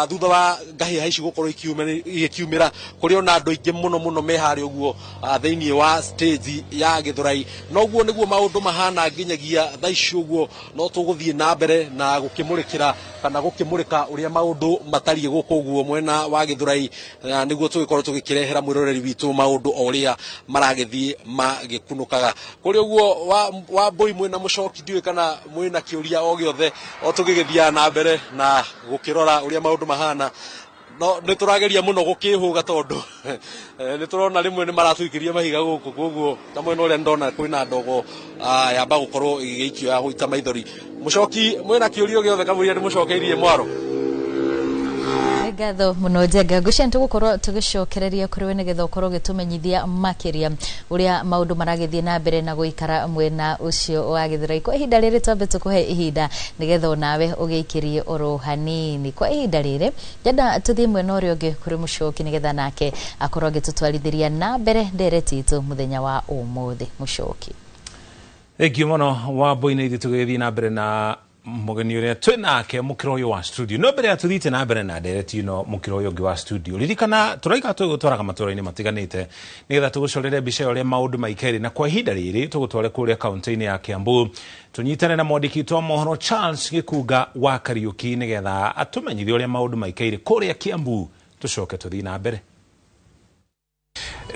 thutha wa ngahi haici gukorwo ikiumira kuri ona andu aingi muno mehari uguo thiini wa stage ya Githurai noguo niguo maundu mahana nginyagia thaici uguo no tuguthie na mbere na gukimurikira kana gukimurika uria maundu matari guku uguo mwena wa Githurai niguo tugikorwo tugikirehera mwiroreri witu maundu oria maragithie magikunukaga kuri uguo wa boy mwena mucoki ndiwe kana mwena kiuria o giothe o tugigithia na mbere na gukirora uria maundu mahana no niturageria muno gukihuga tondu niturona rimwe ni maratuikiria mahiga guku koguo ta mwena uria ndona kwina ndogo yamba gukorwo igiikio ya guita maithori mucoki mwena kiuria giothe kamuria ni mucokeirie mwaro gatho muno Njenga ngucia tugukorwo tugicokereria kuri we nigetha ukorwo gitumenyithia makiria uria maundu maragithie na mbere na guikara mwena ucio wa Githurai kwa ihinda riri twambe tukuhe ihinda nigetha nawe ugiikirie oro hanini kwa ihinda riri jenda tuthie mwena uria ungi kuri mucoki nigetha nake akorwo gitutwarithiria na mbere ndereti itu muthenya wa umuthi mucoki Egio mono wa boine ithu tugithie na mbere na mugeni uria twinake mukiroyo wa studio no mbere atuthite na mbere na ndereti ino mukiroyo ngi wa studio ririkana turaika tugutwaraga matũra-inĩ matiganite nigetha tugucorere mbica uria maundu maikari na kwa ihinda riri tugutware kuria kaunti-inĩ ya Kiambu tunyitane na mwandiki wa mohoro Charles Gikuga wa Kariuki nigetha atumenyithie uria maundu maikari kuria Kiambu tucoke tuthii na mbere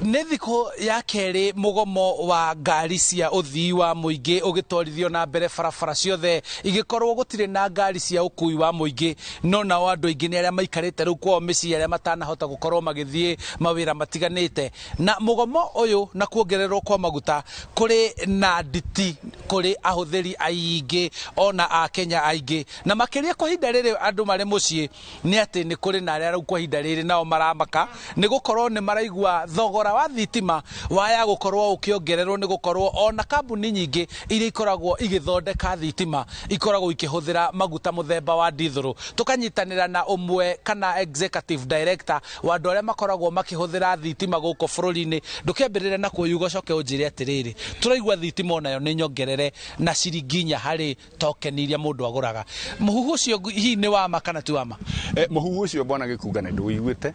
Nĩ thikũ ya kerĩ mugomo wa ngari cia uthii wa muingi ugitwarithio na mbere barabara ciothe igikorwo gutire na ngari cia ukui wa muingi no na andu aingi ni aria maikarite riu kwao micii aria matanahota gukorwo magithie mawira matiganite na mugomo uyu na kuongererwo kwa maguta kuri na nditi kuri ahuthiri aingi ona a Kenya aingi na makiria kwa hinda riri andu mari mucii ni ati ni kuri na aria kwa hinda riri nao maramaka ni gukorwo ni maraigua thogora wa thitima waya gukorwo ukiongererwo ni gukorwo ona kambuni nyingi iria ikoragwo igithondeka thitima ikoragwo ikihuthira maguta muthemba wa dithuru tukanyitanira na umwe kana executive director wa andu aria makoragwo makihuthira thitima guko bururi-ini ndukiambirire na kuyuga coke unjire atiriri turaigua thitima onayo ni nyongerere na ciringi 4 hari token iria mundu aguraga muhuhu ucio hihi ni wa makana ti wama muhuhu ucio bwana Gikuga ni nduiguite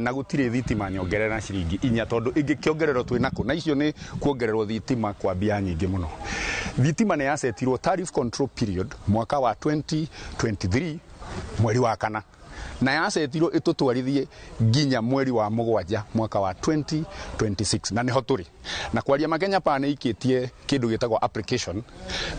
na gutire thitima nyongerera na ciringi 4 tondu ingikiongererwo twinako na icio ni kuongererwo thitima kwa mbia nyingi muno thitima ni yasetirwo tariff control period mwaka wa 2023 mweri wa kana na yasetirwo itutwarithie nginya mweri wa mugwanja mwaka wa 2026 na niho turi na kwaria makenya pa ni ikitie kindu gitagwo application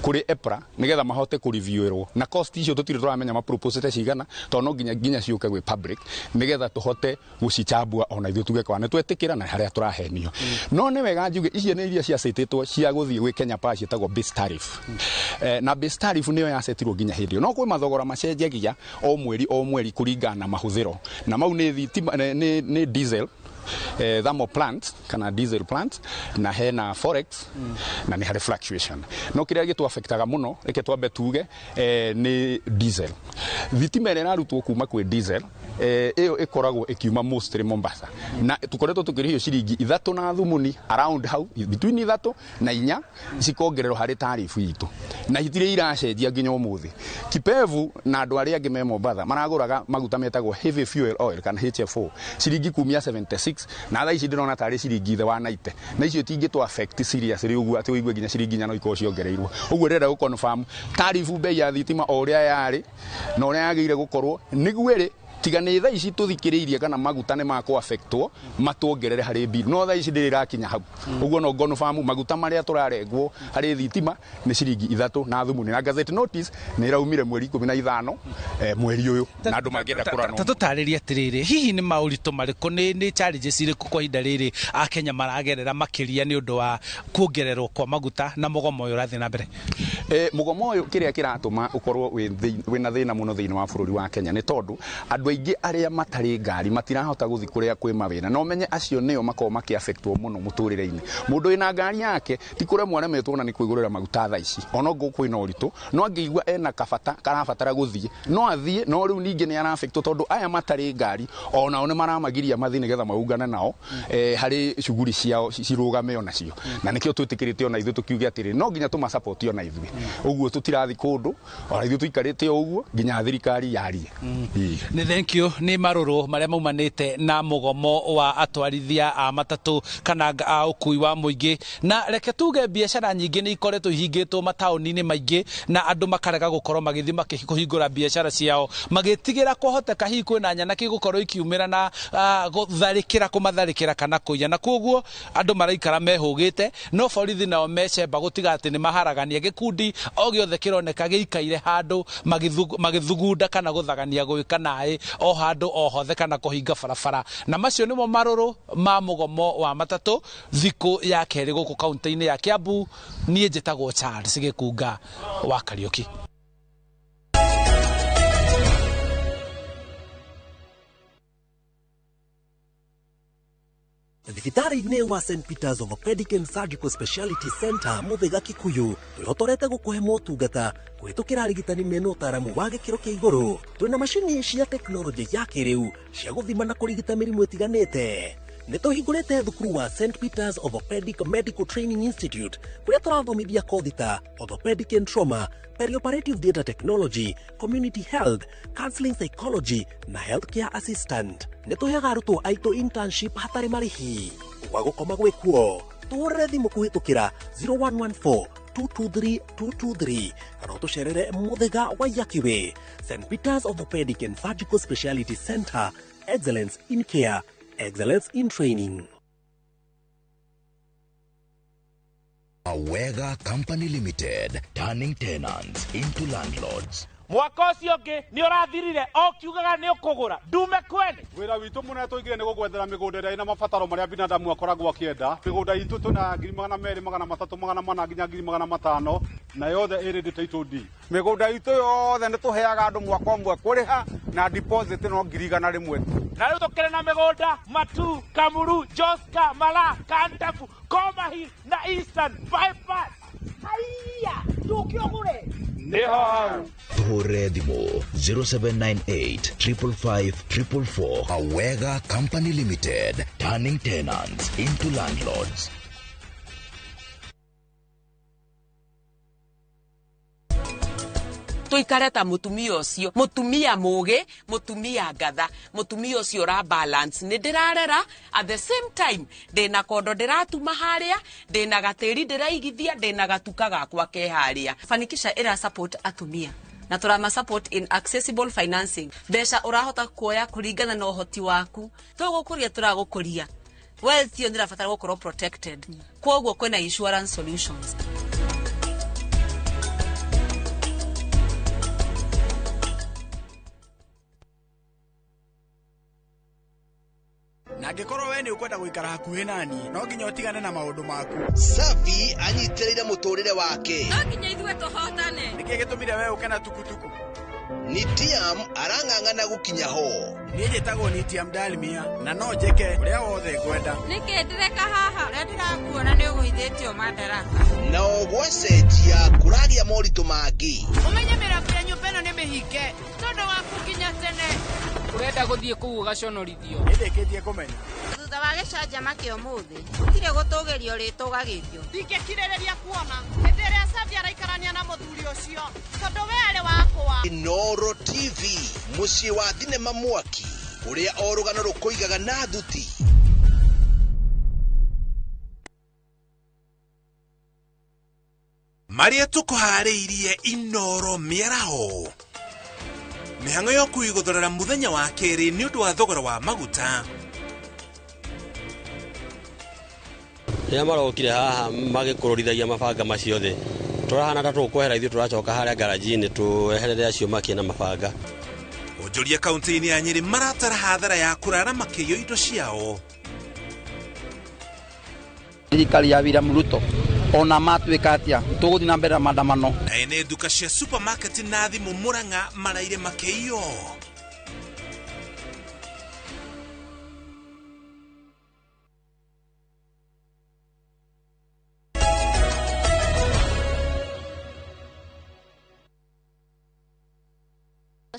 kuri EPRA nigetha mahote ku reviewirwo na cost icio tutire turamenya ma proposal cigana to no nginya ciuke gwe public nigetha tuhote gucichambua ona ithu tuge kwa netwetikira na haria turahenio no ni wega njuge icio ni iria ciasetitwo cia guthie gwe Kenya pa cietagwo base tariff na base tariff niyo yasetirwo nginya hindi no kwi mathogora macenjagia o mweri kuringa na mahuthiro na mau ni thitima ni diesel thermal plant kana diesel plant na hena forex na ni hari fluctuation no kiria gitu affectaga muno reke twambe tuge ni diesel thitima ĩrĩa ĩrarutwo kuma kwĩ diesel ĩyo ĩkoragwo ĩkiuma mostly Mombasa na tukoretwo tukirihio ciringi 3 na thumuni around hau between 3 na 4 cikongererwo hari tarifu itu na itire iracenjia nginya umuthi Kipevu na andu aria angi me Mombasa maraguraga maguta metagwo heavy fuel oil kana HFO ciringi kumia 76 na thaa ici ndirona tari ciringi the 190 na icio tingi to affect serious ri uguo ati uigwe nginya ciringi 4 no iko ciongereirwo uguo renda gu confirm tarifu bei ya thitima o ria yari na uria yagire gukorwo niguo ri tiga ni thaa ici tuthikiriirie kana maguta ne mako affectwo matuongerere hari bill no thaa ici ndirakinya hau uguo no confirm maguta maria turarengwo hari thitima ni ciringi 3 na thumuni na gazette notice ni iraumire mweri 15 mweri uyu na andu magenda kurano tatutariria atiriri hihi ni maurito mariko ni challenges iriku kwa hinda riri a Kenya maragerera makiria ni undu wa kuongererwo kwa maguta na mugomo uyu rathi na mbere mugomo uyu kiria kiratuma ukorwo wina thina muno thiini wa bururi wa Kenya ni tondu andu aingi aria matari ngari matirahota guthi kuria kwi mawira no menye acio nio makoo makiaffectwo muno muturire-ini mundu ina ngari yake ti kuria mwaremetwo na ni kwigurira maguta thaa ici ono guku ina uritu no angiigua ena kabata karabatara guthie no athie no riu ningi ni araffectwo tondu aya matari ngari ona one maramagiria mathi nigetha maungane nao hari shughuli ciao cirugame ona cio na nikio twitikirite ona ithu tukiuge atiri no nginya tuma support ona ithu uguo tutirathi kundu ona ithu tuikarite uguo nginya thirikari yarie. Ni thank you ni maruru maria maumanite na mugomo wa atwarithia a matatu kana a ukui wa muingi na reke tuge biashara nyingi ni ikoretwo ihingitwo mataoni-ini maingi na andu makarega gukorwo magithi makihingura biashara ciao magitigira kuhoteka hihi kwina nyanaki gukorwo ikiumira na kumatharikira kana kuiya na koguo andu maraikara mehugite no borithi nao mecemba gutiga ati ni maharagania gikundi o giothe kironeka giikaire handu magithugunda kana guthagania gwika nae o handu o hothe kana kuhinga barabara na macio nimo maruru ma mugomo wa matatu thiku ya keri guku kaunti-ini ya Kiambu. Nie njitagwo Charles Gikunga wa Kariuki. Thibitarĩ-inĩ wa St Peters Orthopedic and Surgical Speciality Center Muthaiga Kikuyu twĩhotorete gũkũhe motungata kũhĩtũkĩra arigitani mena ũtaaramu wa gĩkĩro kĩa igũrũ. Twĩna macini cia tekinoronjĩ ya kĩrĩu cia gũthima na kũrigita mĩrimũ ĩtiganĩte. Nĩtũhingũrĩte thukuru wa St Peters Orthopedic Medical Training Institute kũrĩa tũrathomithia kothi ta Orthopedic and Trauma, Perioperative Data Technology, Community Health, Counseling Psychology na Healthcare Assistant. Nĩtũheaga arutwo aitũ internship hatarĩ marĩhi. Gwa gũkoma gwĩkuo tũhũrĩre thimũ kũhĩtũkĩra 0114 223 223 kana ũtũcerere Muthaiga wa Yakiwe. St Peters Orthopedic and Surgical Speciality Center, excellence in care, excellence in training. Awega Company Limited, turning tenants into landlords. Mwaka ucio ngi ni urathirire o kiugaga ni ukugura ndume kwene wira witu muna tuigire ni gugwethera migunda ira ina mabataro maria binadamu akoragwo akienda. Migunda itu tuna 200,000 300,000 400 nginya 500,000 na yothe iri title deed. Migunda itu yothe ni tuheaga andu mwaka umwe kuriha na deposit no 100,000 rimwe. Na riu tukire na migunda Matu, Kamuru, Joska, Mala, Kantafu, Komahi na Eastern bypass. Haiya tukiogure Tuhure thimo 0798 555 444. Awega Company Limited, turning tenants into landlords. Tuikareta mutumia ucio mutumia mugi mutumia ngatha mutumia ucio ra balance ni ndirarera at the same time ndina kondo ndiratuma haria ndina gatiri ndiraigithia ndina gatuka gakwa ke haria. Fanikisha ira support atumia na turama support in accessible financing. Besha urahota kuoya kuringana na uhoti waku tugukuria turagukuria wealth yo ndirabatara gukorwo protected kwoguo kwina insurance solutions. Na ngĩkorwo we nĩ ũkwenda gũikara hakuhĩ nani no nginya ũtigane na maũndũ maku. Safi anyitĩrĩire mũtũrĩre wake. No nginya ithuĩ tũhotane. Nĩkĩĩ gĩtũmire we ũke na tukutuku? Nitiam arang'ang'ana gũkinya ho. Niĩ njĩtagwo Nitiam Dalmia na no njĩke ũrĩa wothe ngwenda. Nĩkĩ ndĩreka haha ũrĩa ndĩrakuona nĩ ũgũithĩtio madaraka. Na ũgwacenjia kũragĩa moritũ mangĩ. Ũmenye mĩrango ya nyũmba ĩno nĩ mĩhinge tondũ waku nginya tene. Urenda guthiĩ kũu ũgaconorithio. Nĩndĩkĩtie kũmenya. Thutha wa gĩcanjama kĩa ũmũthĩ gũtirĩ gũtũgĩrio rĩtũgagĩrio. Ndingĩkirĩrĩria kuona hĩndĩ ĩrĩa Safi araikarania na mũthuri ũcio tondũ we arĩ wakwa. Inoro TV mũciĩ wa thinema mwaki ũrĩa o rũgano rũkũigaga na thuti. Maria tukuharĩirie Inoro mĩaraho mĩhang'o yo kũigũthorera mũthenya wa kerĩ nĩ ũndũ wa thogora wa maguta. Rĩrĩa marokire haha magĩkũrũrithagia mabanga macio thĩ tũrahana ta tũkwehera ithuĩ tũracoka harĩa garaji-inĩ tweherere acio makĩna mabanga. Onjoria kaunti-inĩ ya Nyeri maratara hathara ya kũrara makĩiyo indo ciao. Thirikari ya William Ruto ona matuĩka atĩa tũgũthiĩ na mbere na maandamano. Na ene duka cia supermarket na thimũ Murang'a maraire makĩiyo.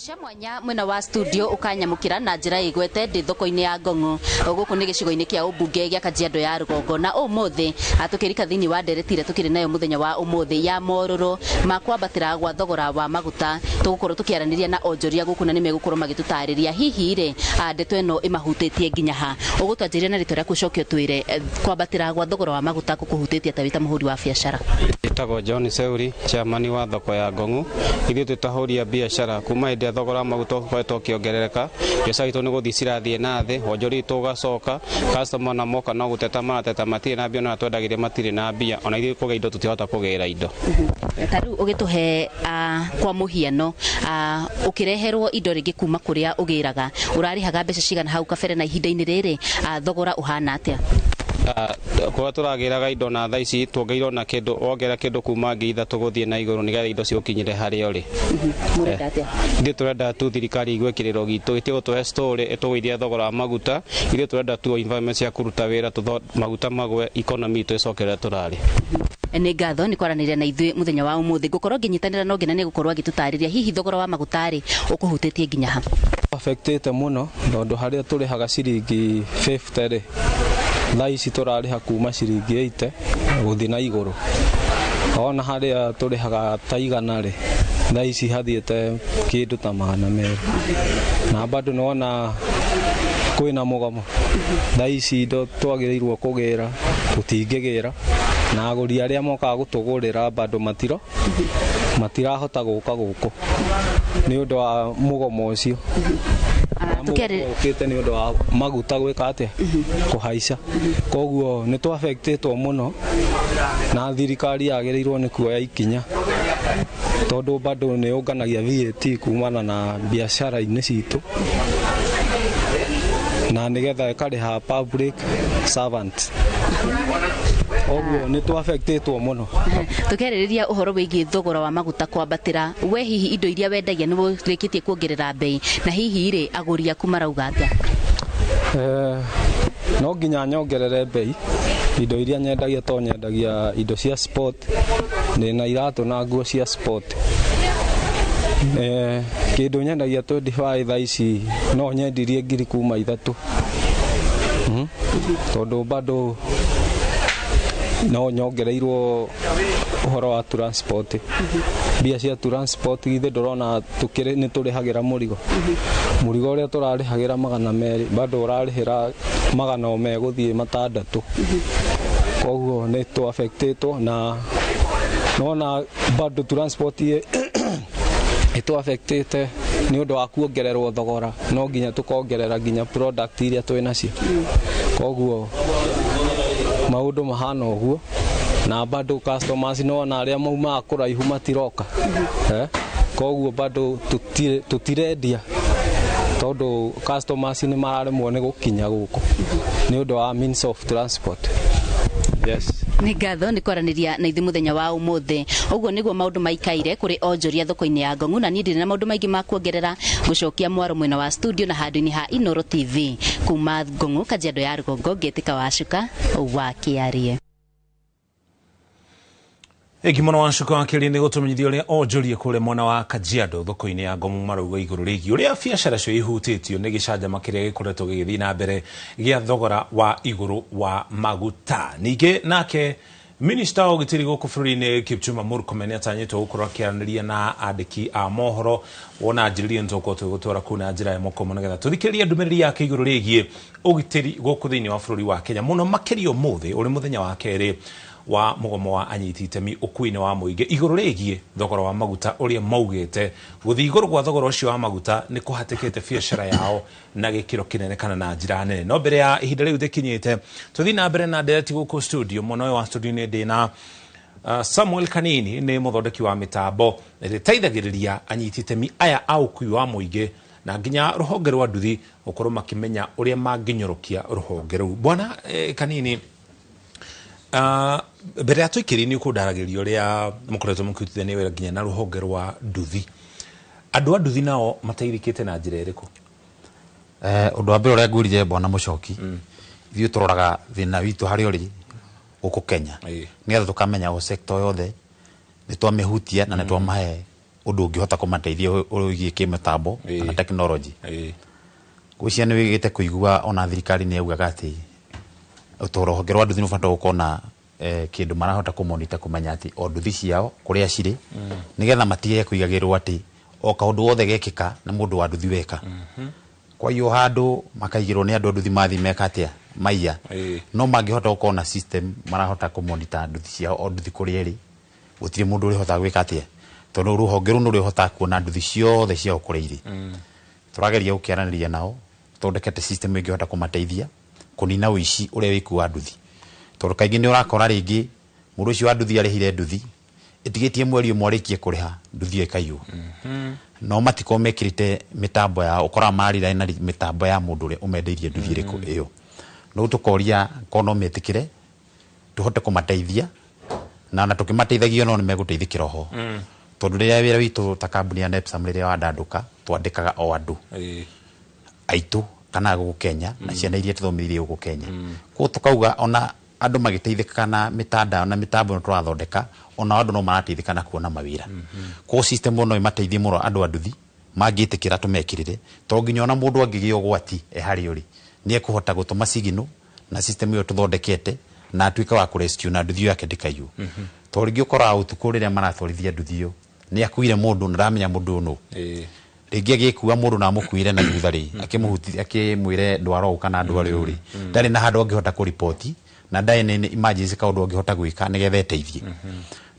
cia mwanya mwena wa studio ukanyamukira na njira igwete ndi thoko-ini ya Ngong'o guku ni gicigo-ini kia ubunge gia Kajiado ya Rugongo na umuthi atukirika thini wa nderetire tukiri nayo muthenya wa umuthi ya mororo makwambatira gwa thogora wa maguta tugukorwo tukiaraniria na onjoria guku na nimegukorwo magitutariria hihi ri ndeto eno imahutitie nginya ha ugutwanjiria na rito riaku cokio twire kwambatira gwa thogora wa maguta kukuhutitie ta wita muhuri wa biashara. Itago John Seuri chairman wa thoko ya Ngong'o ithuĩ tutahuria biashara kuma hĩndĩ thogora maguta ũkoretwo ũkĩongerereka biacara itũ nĩ gũthiĩ cirathiĩ na thĩ wonjoria itũ ũgacoka customer na moka no gũteta marateta matirĩ na mbia na twendagĩria matirĩ na mbia ona ithuĩ kũgĩa indo tũtihota kũgĩra indo. Tarĩu ũgĩtũhe kwa mũhiano ũkĩreherwo indo rĩngĩ kuma kũrĩa ũgĩraga ũrarĩhaga mbeca cigana hau kabere na ihinda-inĩ rĩrĩ thogora ũhana atĩa? Kwa turagiraga indo na thaa ici tuongeirwo na kindu wongera kindu kuma 3,000 guthie na iguru nigetha indo ciukinyire haria uri murenda atia ndi turenda tu thirikari igwekiriro gitu giti gutuhe story etuguithia thogora wa maguta ndi turenda tu environment cia kuruta wira maguta magwe economy itu icokere turari ni ngatho ni kwaraniria na ithuĩ muthenya wa umuthi ngukorwo nginyitanira no ngina ni gukorwo agitutariria hihi thogora wa magutari ukuhutitie nginya ha affectete muno tondu haria turihaga ciringi 50 ri thaa ici turariha kuma ciringi 80 guthi na iguru ona haria turihaga ta igana ri thaa ici hathiete kindu ta magana meri na bado nona kwina mugomo thaa ici indo twagiriirwo kugira tutingigira na aguri aria mokaga gutugurira bado matirahota guka guku ni undu wa mugomo ucio tukete ni undu wa maguta gwika atia kuhaica koguo ni tu affectetwo muno na thirikari yagirirwo ni kuoya ikinya tondu bado ni unganagia VAT kumana na biashara-ini citu na nigetha ikariha public servant oguo ni tu affectetwo muno tukeriria uhoro wigi thogora wa maguta kwambatira we hihi indo iria wendagia ni rikitie kuongerera bei na hihi ri aguri aku marauga atia no nginya nyongerere bei indo iria nyendagia to nyendagia indo cia sport ni na iratu na nguo cia sport kindu nyendagia 25 thaa ici no nyendirie ngiri kuma 3 tondu bado no nyongereirwo uhoro wa transport bia cia transport githe ndorona tukire ni turihagira murigo uria turarihagira magana meri bado urarihira magana ome guthie matandatu koguo ni tu affectetwo na nona bado transport itu affectete ni undu wa kuongererwo thogora no nginya tukongerera nginya product iria twinacio koguo maundu mahana uguo na bado customers no na aria mauma kuraihu matiroka koguo bado tutirendia tondu customers ni mararemwo ni gukinya guku ni undu wa means of transport. Yes. Ni ngatho ni kwaraniria na ithu muthenya wa umuthi uguo niguo maundu maikaire kuri onjoria thoko-ini ya Ngong'o na ni ndiri na maundu maingi ma kuongerera gucokia mwaro mwena wa studio na handu-ini ha Inoro TV kuma Ngong'o Kajiado ya Rugongo ngetika wacuka wa kiarie Egimono wacuka wa kiarie ni gutumenyithia uria onjoria kule mwena wa Kajiado thoko-ini ya Ngong'o marauga iguru rigi uria biacara cio ihutitio ni gicanjama kiria gikoretwo gigithii na mbere gia thogora wa iguru wa maguta ninge nake Minister wa ugitiri guku bururi-ini Kipchumba Murkomen atanyitwo gukorwo akiaraniria na andiki a mohoro wona njiririe ntoko twigutwara kuna njira ya mokomo nigetha tuthikiririe ndumiriri yake iguru rigie ugitiri guku thiini wa bururi wa Kenya muno makirio muthi uri muthenya wa keri wa mugomo wa anyiti itemi ukuini wa muingi iguru rigie thogora wa maguta uria maugite guthi iguru gwa thogora ucio wa maguta ni kuhatikite biashara yao na gikiro kinene kana na njira nene no mbere ya ihinda riu thikinyite tuthi na mbere na ndereti guku studio muno wa studio ni ndina Samuel Kanini ni muthondeki wa mitambo riteithagiriria anyiti itemi aya au kui wa muingi na nginya ruhonge rwa nduthi ukorwo makimenya uria manginyorokia ruhonge ruu bwana Kanini mbere atu ikiri ni ukundaragiria uria mukoretwo mukitithania wira nginya na ruhonge rwa nduthi andu a nduthi nao mateithikite na njira iriku undu wa mbere uria ngurije bwana Mucoki ithuĩ turoraga thina witu hari uri guku Kenya nigetha tukamenya o sector yothe ni twamihutia na ni twamahe undu ungihota kumateithia urugie kimetambo na technology kucia ni wigite kuigua ona thirikari ni augaga ati utorohonge rwa nduthi nubata gukona kindu marahota kumonita kumenya ati o nduthi ciao kuria ciri nigetha matige kuigagirwo ati o kaundu wothe gekika na mundu wa nduthi weka kwa hiyo handu makaigirwo ni andu nduthi mathi meka atia maiya no mangihota gukona system marahota kumonita nduthi ciao o nduthi kuria iri gutire mundu uri hota gwika atia tondu ruhonge ru nuri hota kuona nduthi ciothe cia kuria iri turageria gukiaraniria nao tondekete system ingihota kumateithia kunina wici uria wiku wa nduthi tondu kaingi ni urakora ringi mundu ucio wa nduthi arihire nduthi itigitie mweri umwarikie kuriha nduthi ikaiywo no matiko mekirite mitambo ya ukora marira na mitambo ya mundu uri umendeirie nduthi iriku iyo no tukoria kono metikire tuhote kumateithia na tukimateithagia no nimeguteithikira ho tondu riria wira witu ta kambuni ya Nepsam riria wandanduka twandikaga o andu aitu kana guku Kenya na ciana iria tuthomithirie guku Kenya ko tukauga ona andu magiteithika na mitandao na mitambo no turathondeka ona andu no marateithika na kuona mawira ko system no imateithie muno andu anduthi mangitikira tumekirire to nginya ona mundu angigio gwati hari uri ni ekuhota gutuma sigino na system iyo tuthondekete na atuika wa kurescue na nduthi yake ndikaiyo to ringi ukora utuku riria maratwarithia nduthi iyo ni akuire mundu ndaramenya mundu no ringi agikuwa mundu na mukuire na thutha ri akimuhuti akimwire ndwaro kana ndwari uri ndari na handu angihota ku report na ndai ni emergency kaundu angihota gwika nigetha eteithie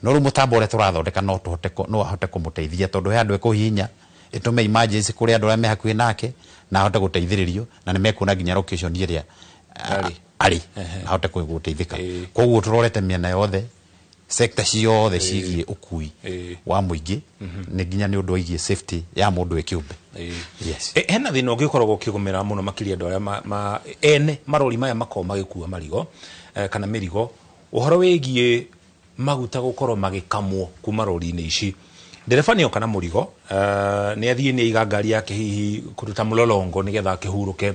no ru mutambo ure turathondeka no tuhote no ahote kumuteithia tondu he andu ekuhinya itume emergency kuri andu ame hakuhi nake na ahote guteithiririo na nimekuona ginya location iria ari ahote kuguteithika koguo turorete miena yothe sector ciothe cigie ukui wa muingi ni ginya ni undu wigie safety ya mundu ekiumbe yes hena thina ungikorwo ukigumira muno makiria andu aria ene marori maya makoma magikua marigo kana mirigo uhoro wigie maguta gukorwo magikamwo kuma rori-ini ici ndereba ni okana murigo ni athie ni iga ngari yake hihi kuruta mulolongo nigetha akihuruke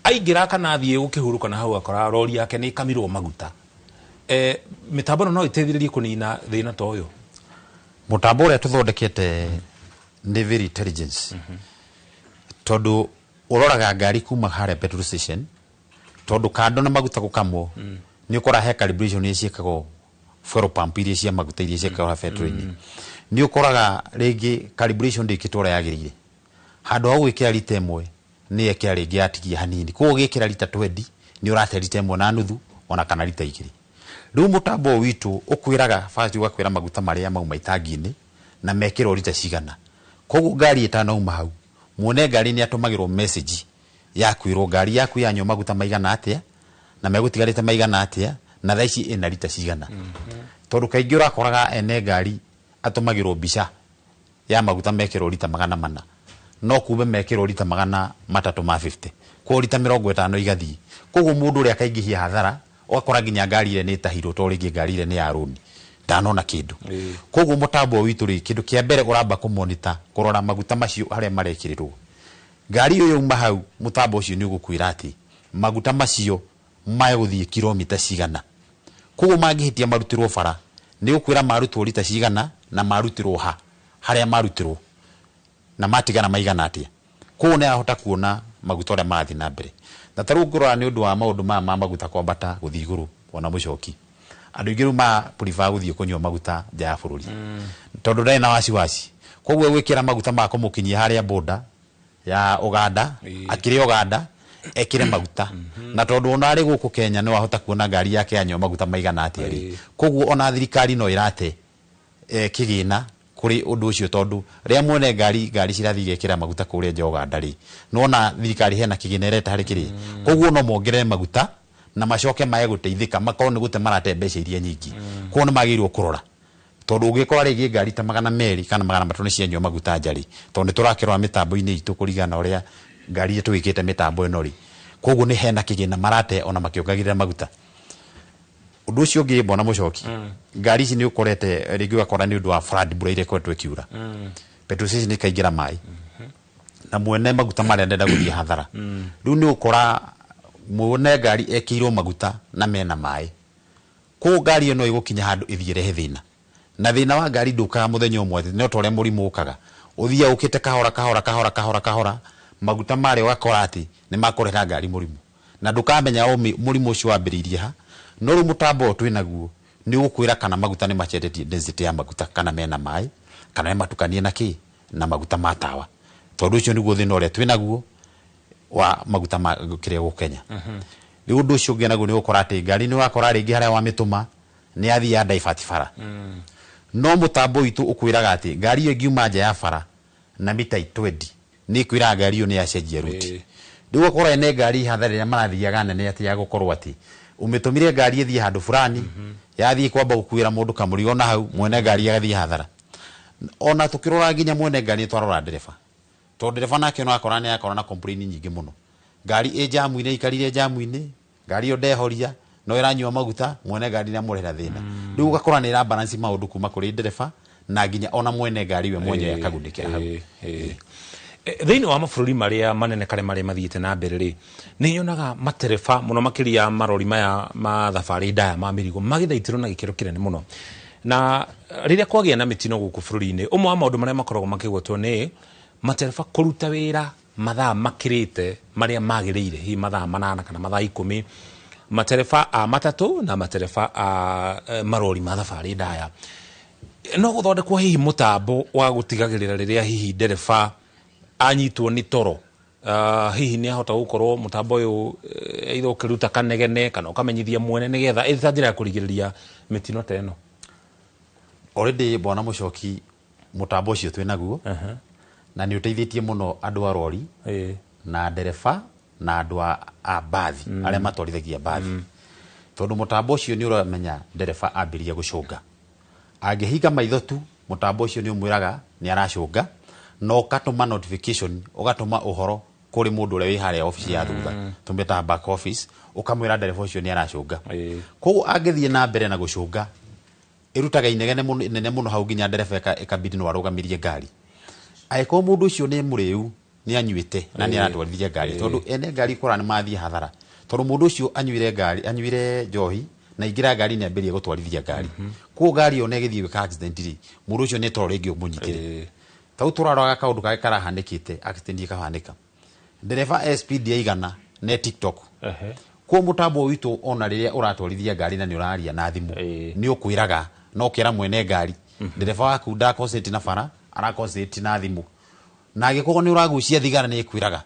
aingira kana athie gukihuruka na hau akora rori yake ni kamirwo maguta mitambo no iteithiririe kunina thina to uyu mutambo uria tuthondekete ni very intelligence tondu uroraga ngari kuma hare petrol station tondu kando na maguta gukamwo ni ukora he calibration ni ciekago fuel pump iria cia maguta iria ciekago petrol-ini ni ukoraga ringi calibration ndikitwara yagirire handu hau ikira lita imwe ni ikira ringi atigia hanini ko gikira lita 20 ni urate lita imwe na nuthu ona kana lita 2 riu mutambo witu ukwiraga fast ugakwira maguta maria mauma itangi-ini na mekirwo lita cigana koguo ngari itanauma hau muone ngari ni atumagirwo message ya kwirwo ngari yaku yanyo maguta maigana atia na megutigarite maigana atia na thaici ina lita cigana tondu kaingi urakoraga ene ngari atumagirwo mbica ya maguta mekirwo lita 400 no kumbe mekirwo lita 350 ko lita 50 igathii koguo mundu uri akaingihia hathara wakora ginya ngari ile ni tahiro to ringi ngari ile ni ya roni ndanona kindu koguo mutambo witu ri kindu kia mbere uramba kumonita kurora maguta macio haria marekirirwo ngari uyu uma hau mutambo ucio ni ugukwira ati maguta macio maiguthie kilomita cigana koguo mangihitia marutirwo bara ni ukwira marutwo lita cigana na marutirwo haria marutirwo na matigana maigana atia koguo ni ahota kuona maguta uria marathi na mbere na taru ngurora ni undu wa maundu ma maguta kwambata guthii iguru ona mucoki andu ingi ma prefer guthii kunywa maguta nja ya bururi tondu ndai na wasiwasi koguo gwikira maguta ma kumukinyia haria border ya Uganda akiri Uganda ekire maguta na tondu ona ari guku Kenya ni wahota kuona ngari yake anywa maguta maigana atia ri koguo ona thirikari no irate kigina kuri undu ucio tondu ria muone ngari cirathi gekira maguta kuria nja Uganda ri nona thirikari hena kigina ireta hari kiri koguo no mongerere maguta na macoke mae guteithika makoro ni gute marate mbeca iria nyingi ko ni magirwo kurora tondu ugikora ringi ngari ta 200 kana 300 ni cianywa maguta njari tondu turakirwa mitambo-ini itu kurigana uria ngari twikite mitambo ino ri koguo ni hena kigina marate ona makiongagirira maguta undu ucio ngi bona mucoki ngari ici ni ukorete ringi wakora ni undu wa flood mbura ile kwetwe kiura petrol station ikaingira mai na mwene maguta maria ndenda guthie hathara riu ni ukora muone ngari ekirwo maguta na mena mai ko ngari ino igukinya handu ithiere he thina na thina wa ngari ndukaga muthenya umwe no tore murimu ukaga uthia ukite kahora maguta mare wakora ati ni makorera ngari murimu na ndukamenya murimu ucio wambiririe ha no ru mutambo twinaguo ni ukwira kana maguta ni macendetie density ya maguta kana mena mai kana matukanie na ki na maguta matawa tondu ucio niguo thina uria twinaguo wa maguta ma kire go Kenya ni undu ucio ngenaguo ni ukora ati ngari ni wakora ringi haria wa mituma ni athi ya divert fara no mutambo itu ukwiraga ati ngari iyo ngiuma nja ya fara na mita 20 ni kwira ngari iyo ni yacenjia ruti ndigo kora ene ngari hathari ya marathiaga nene ati ya gukorwo ati umitumire ngari ithie handu fulani yathie kwamba gukwira mundu kamurigo na hau mwene ngari agathie hathara ona tukirora nginya mwene ngari twarora ndereba to ndereba nake no akora ni akora na complain nyingi muno ngari e jamu ine ikarire jamu ine ngari yo ndehoria no iranyua maguta mwene ngari na murera thina riu ugakora ni ra balance maundu kuma kuri ndereba na nginya ona mwene ngari we mwenye akagundikira hau thiini wa mabũrũri marĩa manene kare marĩa mathiĩte na mbere rĩ nĩ nyonaga matereba mũno makĩria marori maya ma thabarĩ ndaya ma mĩrigo magĩthaitĩrwo na gĩkĩro kĩnene mũno na rĩrĩa kwagĩa na mĩtino gũkũ bũrũri-inĩ ũmwe wa maũndũ marĩa makoragwo makĩgwetwo nĩ matereba kũruta wĩra mathaa makĩrĩte marĩa magĩrĩire hihi mathaa 8 kana mathaa 10 matereba a matatũ na matereba a marori ma thabarĩ ndaya no gũthondekwo hihi mũtambo wa gũtigagĩrĩra rĩrĩa hihi ndereba anyitwo ni toro hihi ni ahota gukorwo mutambo uyu eitho kiruta kanegene kana ukamenyithia mwene nigetha ita njira ya kurigiriria mitino teno already bwana Muchoki mutambo ucio twinaguo na ni uteithĩtie muno andu a rori na ndereba na andu a bathi aria matwarithagia bathi tondu mutambo ucio ni uramenya ndereba ambiria gucunga angihinga maitho tu mutambo ucio ni umwiraga ni aracunga no katuma notification ugatuma uhoro kuri mundu ule wi haria office ya thutha tumeta back office ukamwira ndereba ucio ni aracunga koguo angithie na mbere na gucunga irutaga inegene muno nene muno hau nginya ndereba ikabidi no arugamirie ngari aiko mundu ucio ni muriu ni anyuite na ni aratwarithia ngari tondu ene ngari kora ni mathie hathara tondu mundu ucio anyuire ngari anyuire njohi na ingira ngari ni ambirie gutwarithia ngari koguo ngari one githie wika accident ri mundu ucio ni toro ringi umunyitire tau turaroga kaundu kage karahanikite accident ikahanika ndereba speed ya igana ne TikTok kwa mutambo witu ona riria uratwarithia ngari na ni uraria na thimu ni ukwiraga no kira mwene ngari ndereba waku nda concentrate na bara ara concentrate na thimu na agikugo ni uragucia thigara ni ikwiraga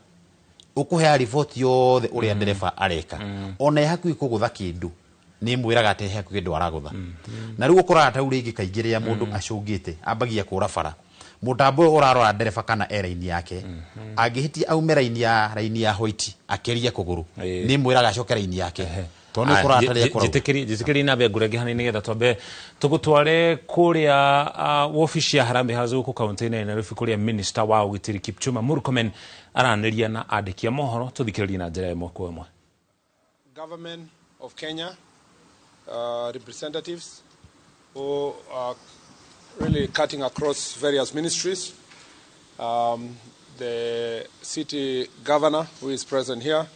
ukuhea report yothe uria ndereba areka ona haku ikugutha kindu ni mwiraga ate haku kindu aragutha na riu ukora ta uri ingikaigiria mundu acungite ambagia kura bara mutambo urarora ndereba kana eraini yake angihitia aume raini ya white akeria kuguru ni mwiraga acokera raini yake tondu kurataria kura jitikiri na be ngurege hani nigetha twambe tugutware kuria office ya Harambee House ku county ine Nairobi kuria minister wa ugitiri Kipchumba Murkomen araniria na andikia mohoro tuthikiririe na njira imwe kwa imwe. Government of Kenya representatives who are really cutting across various ministries. The city governor who is present here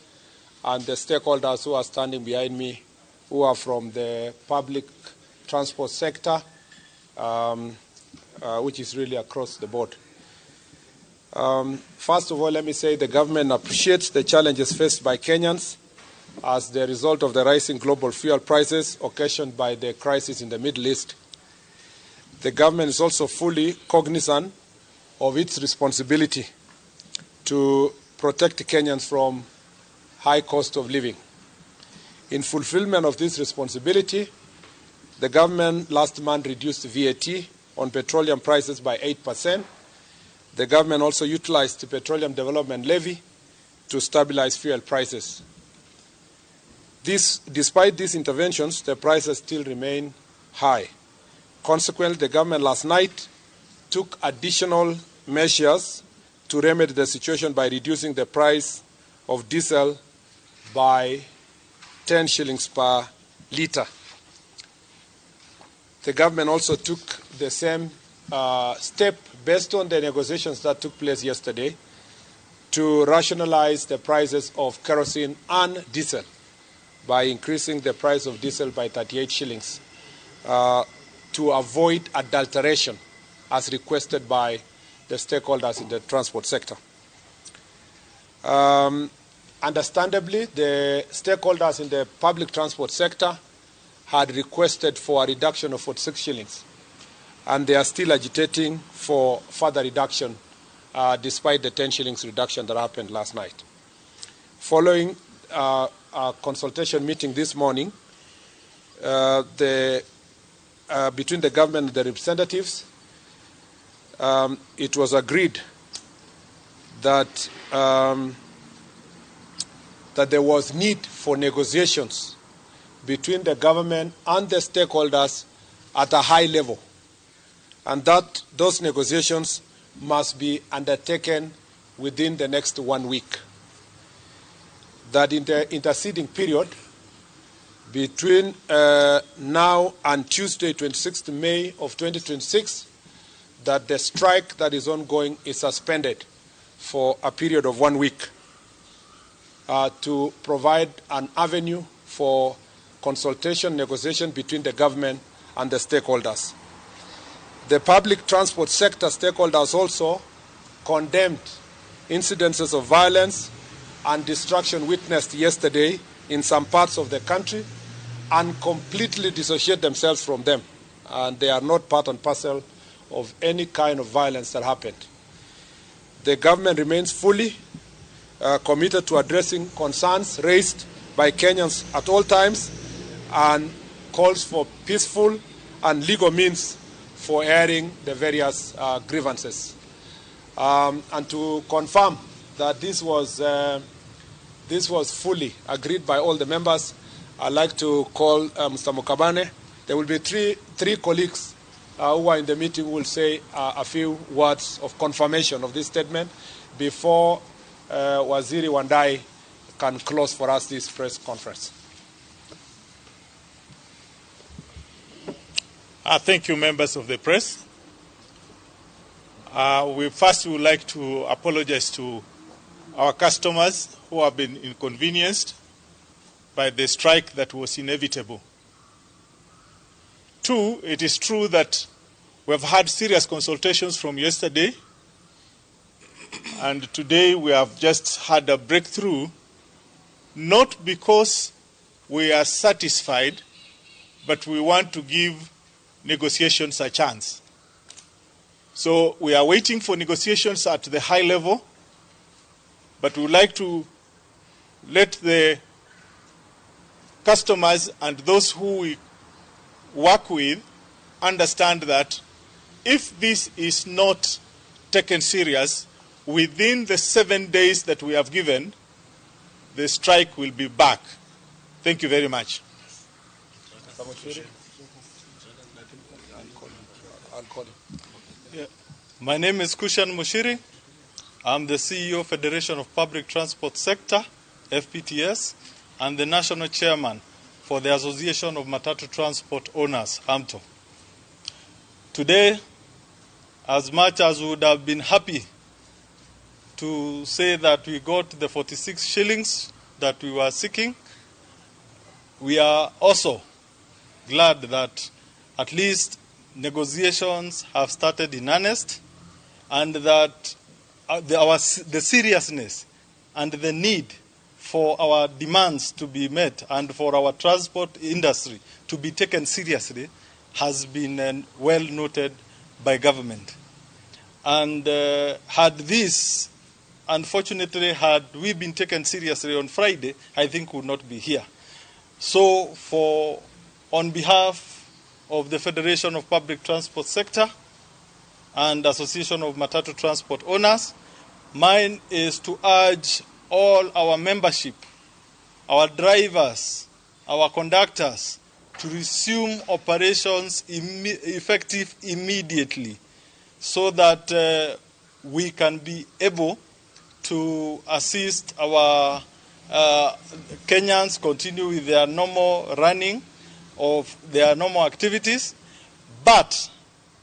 and the stakeholders who are standing behind me who are from the public transport sector, which is really across the board. First of all, let me say the government appreciates the challenges faced by Kenyans as the result of the rising global fuel prices occasioned by the crisis in the Middle East. The government is also fully cognizant of its responsibility to protect Kenyans from high cost of living. In fulfillment of this responsibility, the government last month reduced VAT on petroleum prices by 8%. The government also utilized the Petroleum Development Levy to stabilize fuel prices. Despite these interventions, the prices still remain high. Consequently, the government last night took additional measures to remedy the situation by reducing the price of diesel by 10 shillings per litre. The government also took the same step based on the negotiations that took place yesterday to rationalize the prices of kerosene and diesel by increasing the price of diesel by 38 shillings to to avoid adulteration as requested by the stakeholders in the transport sector. Understandably, the stakeholders in the public transport sector had requested for a reduction of 46 shillings, and they are still agitating for further reduction despite the 10 shillings reduction that happened last night. Following a consultation meeting this morning between the government and the representatives, it was agreed that that there was need for negotiations between the government and the stakeholders at a high level, and that those negotiations must be undertaken within the next 1 week. That in the interceding period between now and Tuesday, 26th May of 2026, that the strike that is ongoing is suspended for a period of 1 week to provide an avenue for consultation, negotiation between the government and the stakeholders. The public transport sector stakeholders also condemned incidences of violence and destruction witnessed yesterday in some parts of the country and completely dissociate themselves from them. And they are not part and parcel of any kind of violence that happened. The government remains fully committed to addressing concerns raised by Kenyans at all times and calls for peaceful and legal means for airing the various grievances. And to confirm that this was fully agreed by all the members, I'd like to call Mr. Mukabane. There will be three colleagues who are in the meeting who will say a few words of confirmation of this statement before Waziri Wandai can close for us this press conference. Thank you, members of the press. We first would like to apologize to our customers who have been inconvenienced by the strike that was inevitable. Two, it is true that we have had serious consultations from yesterday, and today we have just had a breakthrough, not because we are satisfied, but we want to give negotiations a chance. So we are waiting for negotiations at the high level, but we would like to let the customers and those who we work with understand that if this is not taken serious, within the 7 days that we have given, the strike will be back. Thank you very much. My name is Kushan Mushiri. I'm the CEO, Federation of Public Transport Sector, FPTS, and the National Chairman for the Association of Matatu Transport Owners, AMTO. Today, as much as we would have been happy to say that we got the 46 shillings that we were seeking, we are also glad that at least negotiations have started in earnest, and that the seriousness and the need for our demands to be met and for our transport industry to be taken seriously has been well noted by government. And unfortunately, had we been taken seriously on Friday, I think we would not be here. So on behalf of the Federation of Public Transport Sector and Association of Matatu Transport Owners, mine is to urge all our membership, our drivers, our conductors, to resume operations effective immediately so that we can be able to assist our Kenyans continue with their normal running of their normal activities. But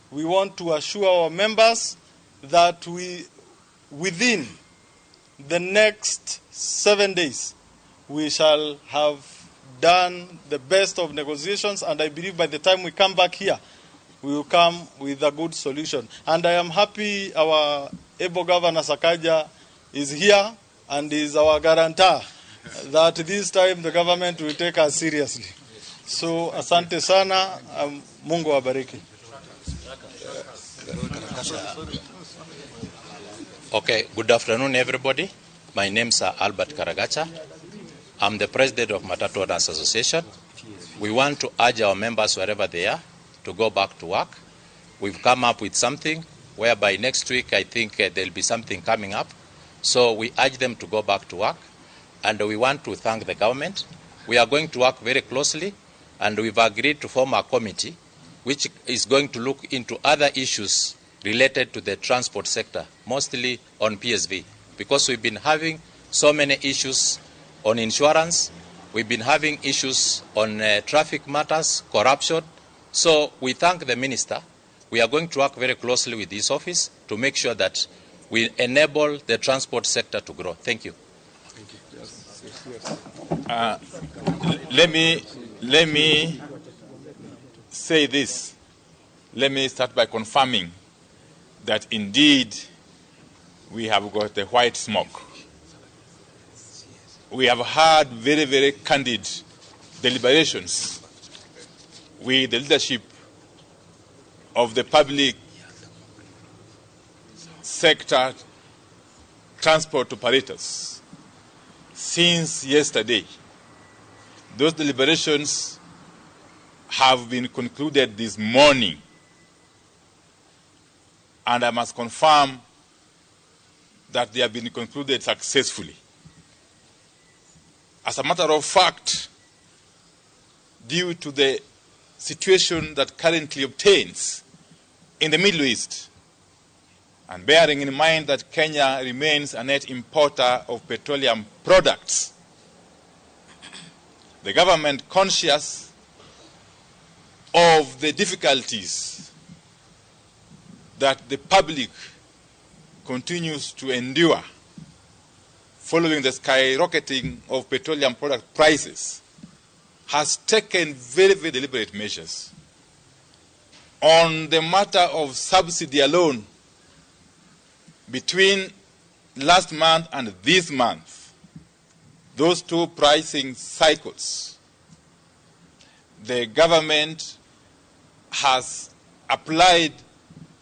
we want to assure our members that within the next 7 days, we shall have done the best of negotiations, and I believe by the time we come back here, we will come with a good solution. And I am happy our able Governor Sakaja is here and is our guarantor that this time the government will take us seriously. So asante sana, Mungu awabariki. Okay, good afternoon everybody. My name is Albert Karagacha. I'm the president of Matatu Owners Association. We want to urge our members wherever they are to go back to work. We've come up with something whereby next week I think there'll be something coming up. So we urge them to go back to work, and we want to thank the government. We are going to work very closely, and we've agreed to form a committee which is going to look into other issues related to the transport sector, mostly on PSV, because we've been having so many issues on insurance, we've been having issues on traffic matters, corruption. So we thank the minister. We are going to work very closely with this office to make sure that we enable the transport sector to grow. Thank you. Let me say this. Let me start by confirming that indeed we have got the white smoke. We have had very, very candid deliberations with the leadership of the public sector transport operators since yesterday. Those deliberations have been concluded this morning, and I must confirm that they have been concluded successfully. As a matter of fact, due to the situation that currently obtains in the Middle East, and bearing in mind that Kenya remains a net importer of petroleum products, the government, conscious of the difficulties that the public continues to endure following the skyrocketing of petroleum product prices, has taken very, very deliberate measures. On the matter of subsidy alone, between last month and this month, those two pricing cycles, the government has applied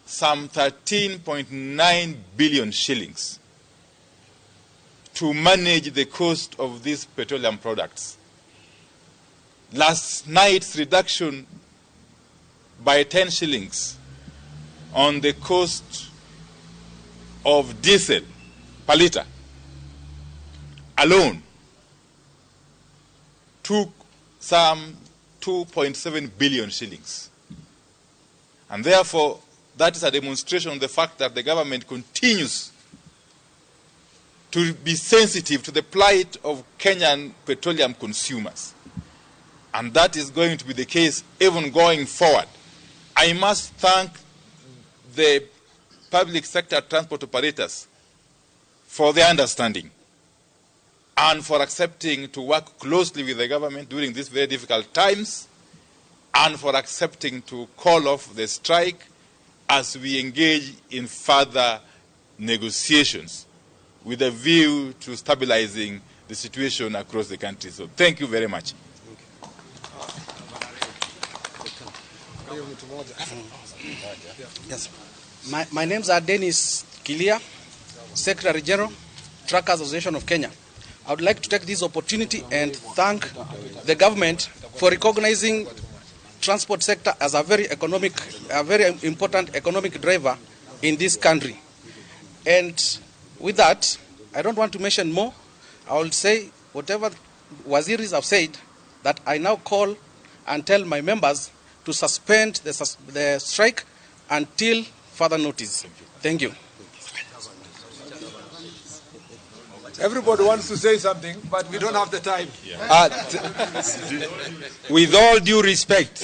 some 13.9 billion shillings to manage the cost of these petroleum products. Last night's reduction by 10 shillings on the cost of diesel per litre alone took some 2.7 billion shillings. And therefore, that is a demonstration of the fact that the government continues to be sensitive to the plight of Kenyan petroleum consumers. And that is going to be the case even going forward. I must thank the public sector transport operators for their understanding and for accepting to work closely with the government during these very difficult times, and for accepting to call off the strike as we engage in further negotiations with a view to stabilizing the situation across the country. So thank you very much. Yes. My names are Dennis Kilia, Secretary General, Truckers Association of Kenya. I would like to take this opportunity and thank the government for recognizing transport sector as a very important economic driver in this country. And with that, I don't want to mention more. I will say whatever Waziris have said, that I now call and tell my members to suspend the strike until further notice. Thank you. Everybody wants to say something, but we don't have the time. With all due respect,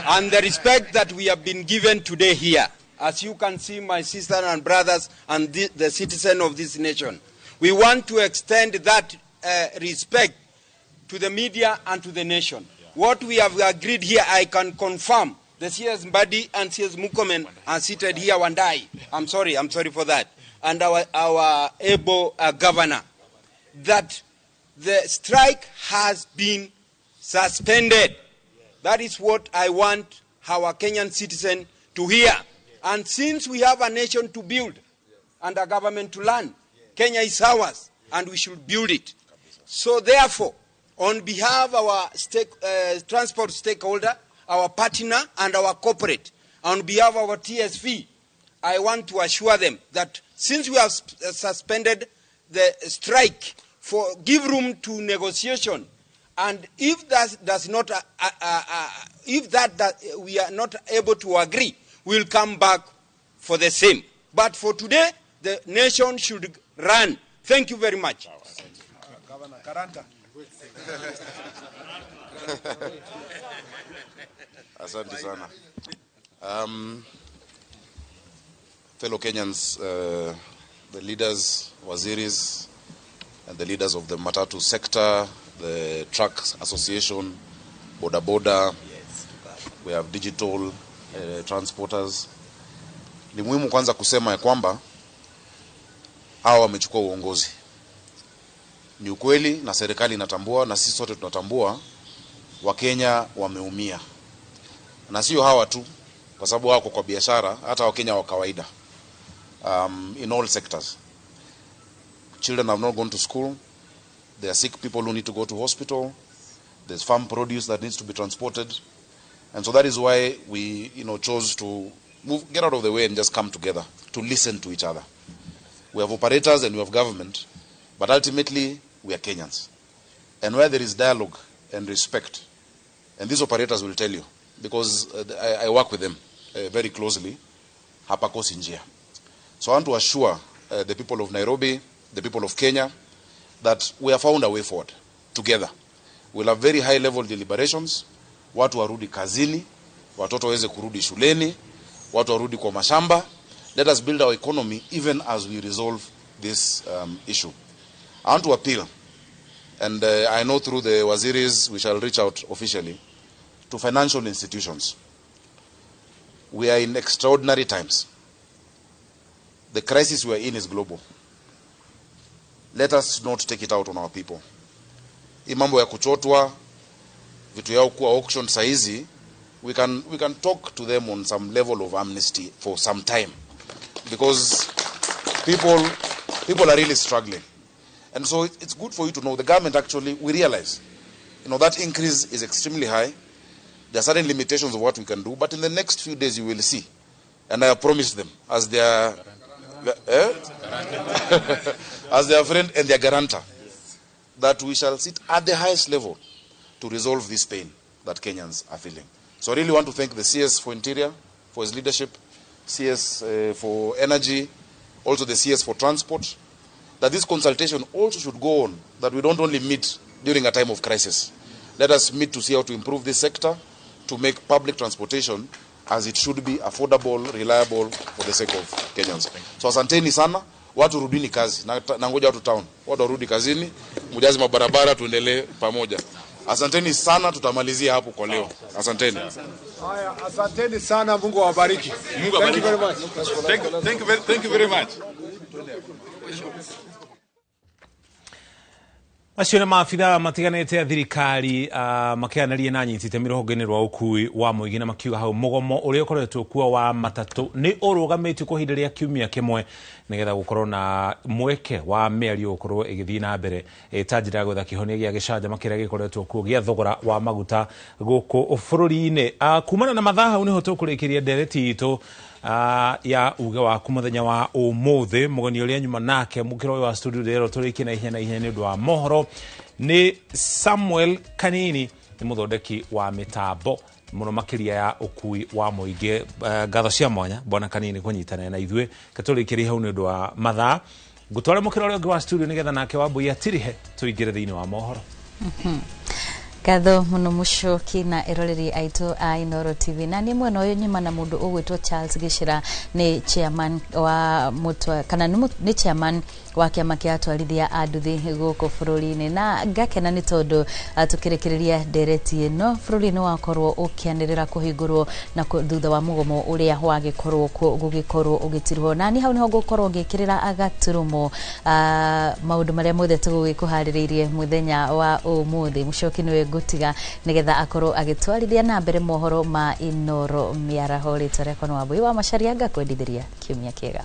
and the respect that we have been given today here, as you can see, my sisters and brothers and the citizens of this nation, we want to extend that respect to the media and to the nation. What we have agreed here, I can confirm The CS Mbadi and CS Mukomen are seated here, Wandai. I'm sorry for that. And our able governor, that the strike has been suspended. That is what I want our Kenyan citizen to hear. And since we have a nation to build and a government to run, Kenya is ours and we should build it. So therefore, on behalf of our transport stakeholder, our partner and our corporate, on behalf of our TSV, I want to assure them that since we have suspended the strike, give room to negotiation, and if we are not able to agree, we'll come back for the same. But for today, the nation should run. Thank you very much. Governor Karanta. Asante sana. Fellow Kenyans, the leaders, waziris, and the leaders of the Matatu sector, the Truck Association, Boda Boda, we have digital transporters. Ni muhimu kwanza kusema ya kwamba hawa wamechukua uongozi. Ni ukweli na serikali inatambua na sisi sote tunatambua Wakenya wameumia. Na sio hawa tu, kwa sababu wako kwa biashara, hata Wakenya wa kawaida. In all sectors. Children have not gone to school. There are sick people who need to go to hospital. There's farm produce that needs to be transported. And so that is why we, chose to get out of the way and just come together to listen to each other. We have operators and we have government, but ultimately we are Kenyans. And where there is dialogue and respect, and these operators will tell you, because I work with them very closely, hapakosi njia. So I want to assure the people of Nairobi, the people of Kenya, that we have found a way forward together. We'll have very high level deliberations. Watu warudi kazini, watoto waweze kurudi shuleni, watu warudi kwa mashamba. Let us build our economy even as we resolve this issue. I want to appeal, and I know through the waziris we shall reach out officially to financial institutions. We are in extraordinary times. The crisis we are in is global. Let us not take it out on our people. Hii mambo ya kuchotwa vitu yao kuwa auction saizi, we can talk to them on some level of amnesty for some time, because people are really struggling. And so it's good for you to know the government actually, we realize, that increase is extremely high. There are certain limitations of what we can do, but in the next few days you will see. And I have promised them as their as their friend and their guarantor, that we shall sit at the highest level to resolve this pain that Kenyans are feeling. So I really want to thank the CS for Interior, for his leadership, CS for Energy, also the CS for Transport, that this consultation also should go on, that we don't only meet during a time of crisis. Let us meet to see how to improve this sector, to make public transportation as it should be, affordable, reliable, for the sake of Kenyans. So asanteni sana, watu rudini kazi, na ngoja watu town, watu rudi kazini, mujazi mabarabara tuendelee pamoja. Asanteni sana, tutamalizia hapo kwa leo. Asanteni. Haya, asanteni sana, Mungu awabariki. Mungu awabariki. Thank you very much. Acio nĩ maabitha matiganĩte a thirikari makĩanĩria na anyitĩte rũhonge-inĩ rwa ũkui wa mũingĩ na makiuga hau mũgomo ũrĩa ũkoretwo kuo wa matatũ nĩ ũrũgamĩtio kwa ihinda rĩa kiumia kĩmwe nĩgetha gũkorwo na mweke wa mĩario gũkorwo ĩgĩthiĩ na mbere ta njĩra ya gwetha kĩhonia gĩa gĩcanjama kĩrĩa gĩkoretwo kuo gĩa thogora wa maguta gũkũ bũrũri-inĩ. Kumana na mathaa hau nĩho tũkũrĩkĩria ndereti itũ ya uge wa kumuthenya wa umuthi mugeni uria nyuma nake mukiro wa studio rero turiki na ihenya nĩ ũndũ wa mohoro ni Samuel Kanini ni muthondeki wa mitambo muno makiria ya ukui wa mũingĩ. Ngatho cia mwanya bwana Kanini kunyitana na ithuĩ katũrĩkĩria hau nĩ ũndũ wa mathaa ngũtwara mukiro ũrĩa wa studio nĩgetha nake wambui atirihe tuingĩre thĩinĩ wa mohoro. Gatho muno Muchoki na eroreri aitu a Inooro TV na ni mwena uyu nyuma na mundu ugwitwo Charles Gishira ni chairman wa mutwa kana ni chairman wa kiama kia atwarithia a nduthi guku bururi-ini na ngakena ni tondu tukirekereria ndereti ino bururi-ini wakorwo ukianirira kuhingurwo na thutha wa mugomo uria wagikorwo gugikorwo ugitirwo na ni hau niho gukorwo ngikirira agaturumo maundu maria mothe tugugikuhaririirie muthenya wa umuthi. Muchoki niwe gutiga nigetha akorwo agitwarithia na mbere mohoro ma Inooro miaraho ritwa riakwa no Wambui wa Macharia ngakwendithiria kiumia kiega.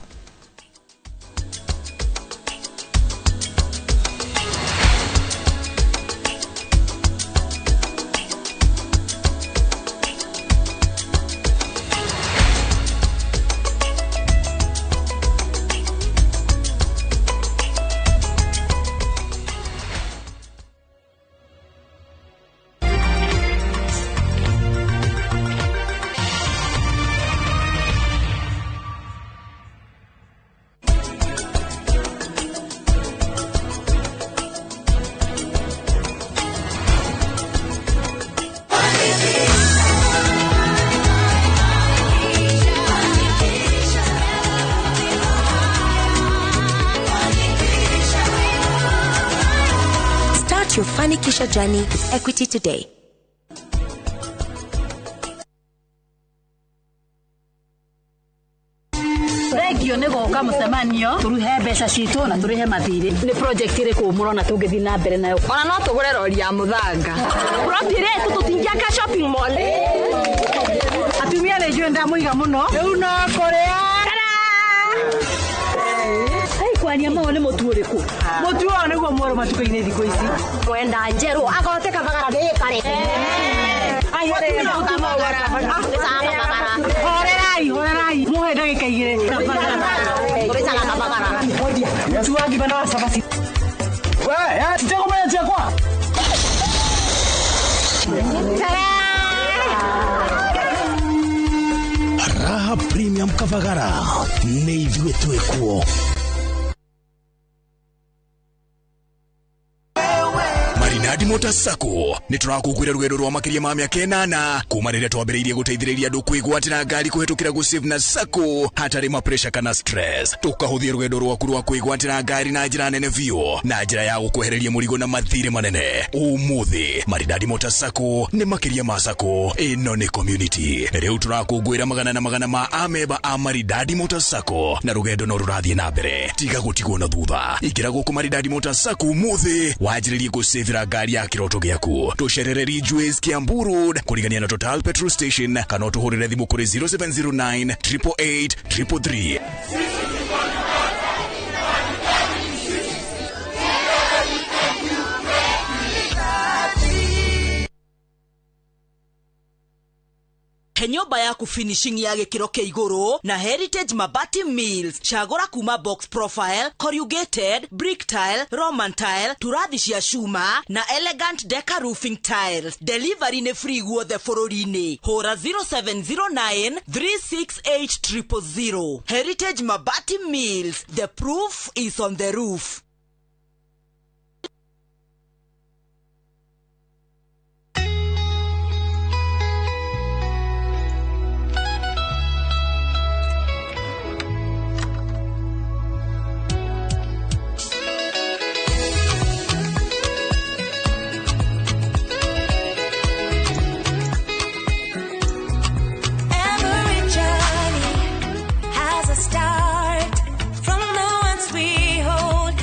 Your Fanikisha journey with Equity today. Regio nego ka mucemanio turuhe mbeca citu na turihe mathiri ni project ire ku murona tungithi na mbere nayo ona no tugure rori ya muthanga rotire tutingia ka shopping mall atumia le jenda muiga muno riu no korea kwani ama one mutu uriku mutu one niguo mworo matuka-ini thiko ici wenda njeru agote kabagara ni kare ai hore mutu no horerai muhe ndagika igire urisanga kabagara mutu wangi bana wasabasi we titego mwenye kwa Raha Premium Kavagara ni ithuĩ twĩkuo. Marinadi Motors Sacco ni turakukwira rugendo rwa makiria ma miaka 8 kuma rĩrĩa twambĩrĩirie gũteithĩrĩria andũ kwĩgwatĩra ngari kũhetũkĩra gũsave na Sacco hatarĩ ma pressure kana stress. Tukahũthia rugendo rwaku rwa kwĩgwatĩra ngari na njĩra nene biũ na njĩra ya gũkwehereria mũrigo na mathirĩ manene. Umuthi Marinadi Motors Sacco nĩ makiria ma Sacco ĩno nĩ community. Rĩu turakũngũĩra magana na magana ma ameba a Marinadi Motors Sacco na rugendo no rũrathiĩ na mbere. Tiga gũtigwo na thutha. Ingĩra gũkũ Marinadi Motors Sacco umuthi wanjĩrĩrie gũsavĩra ngari ya kiroto gĩaku. Tucerere Ridgeways Kiambu Road kũrigania na Total Petrol Station kana tuhũrĩre thimũ kũrĩ 0709 888 333. He nyumba yaku finishing ya gĩkĩro kĩa igũrũ na Heritage Mabati Mills. Chagũra kuma box profile, corrugated, brick tile, Roman tile, turathi cia cuma na elegant Deca roofing tiles. Delivery nĩ free guothe bũrũri-inĩ. Hũra 0709 368 000. Heritage Mabati Mills. The proof is on the roof. Start from the ones we hold.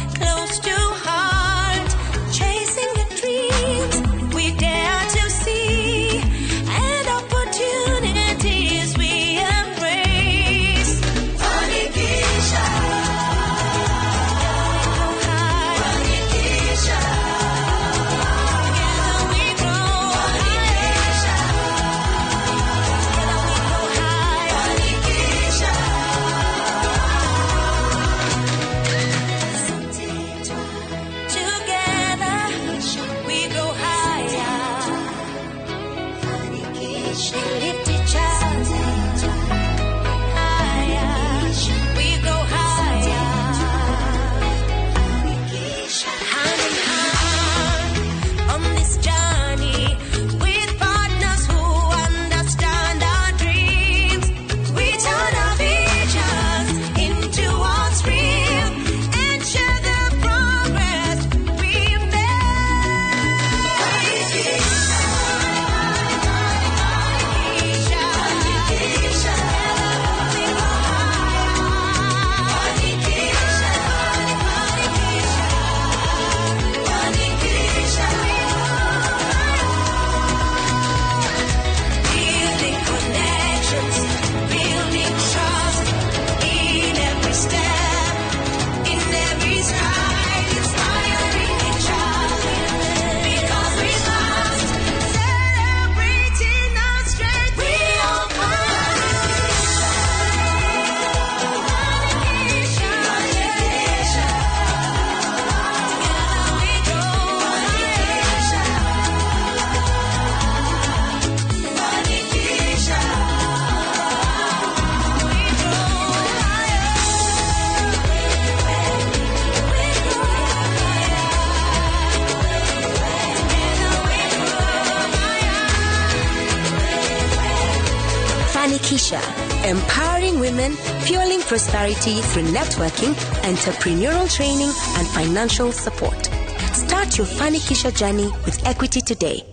Fanikisha, empowering women, fueling prosperity through networking, entrepreneurial training, and financial support. Start your Fanikisha journey with Equity today.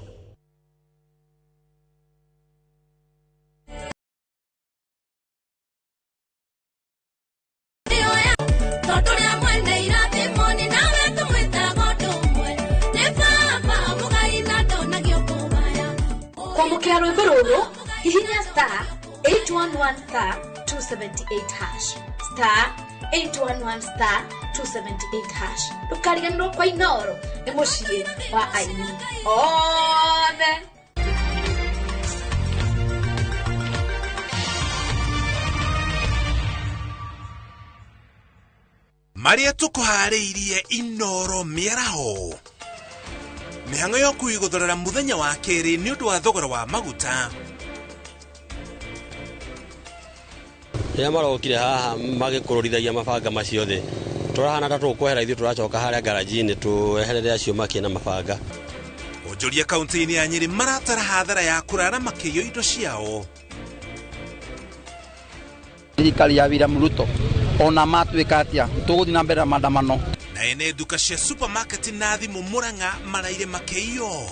Hihinya star 811 star 278 hash star 811 star 278 hash tukariganirwo kwa Inoro ni muciĩ wa aini othe. Maria tukuharĩirie Inoro mĩaraho mĩhang'o yo kũiguthorera mũthenya wa kerĩ nĩ ũndũ wa thogora wa maguta. Rĩrĩa marokire haha magĩkũrũrithagia mabanga macio thĩ tũrahana ta tũkwehera ithuĩ tũracoka harĩa garaji-inĩ tweherere acio makĩna mabanga. Onjoria kaunti-inĩ ya Nyeri maratara hathara ya kũrara makĩiyo indo ciao. Thirikari ya William Ruto ona matuĩka atĩa tũgũthiĩ na mbere na maandamano. Na ene duka cia supermarket na thimũ Murang'a maraire makĩiyo.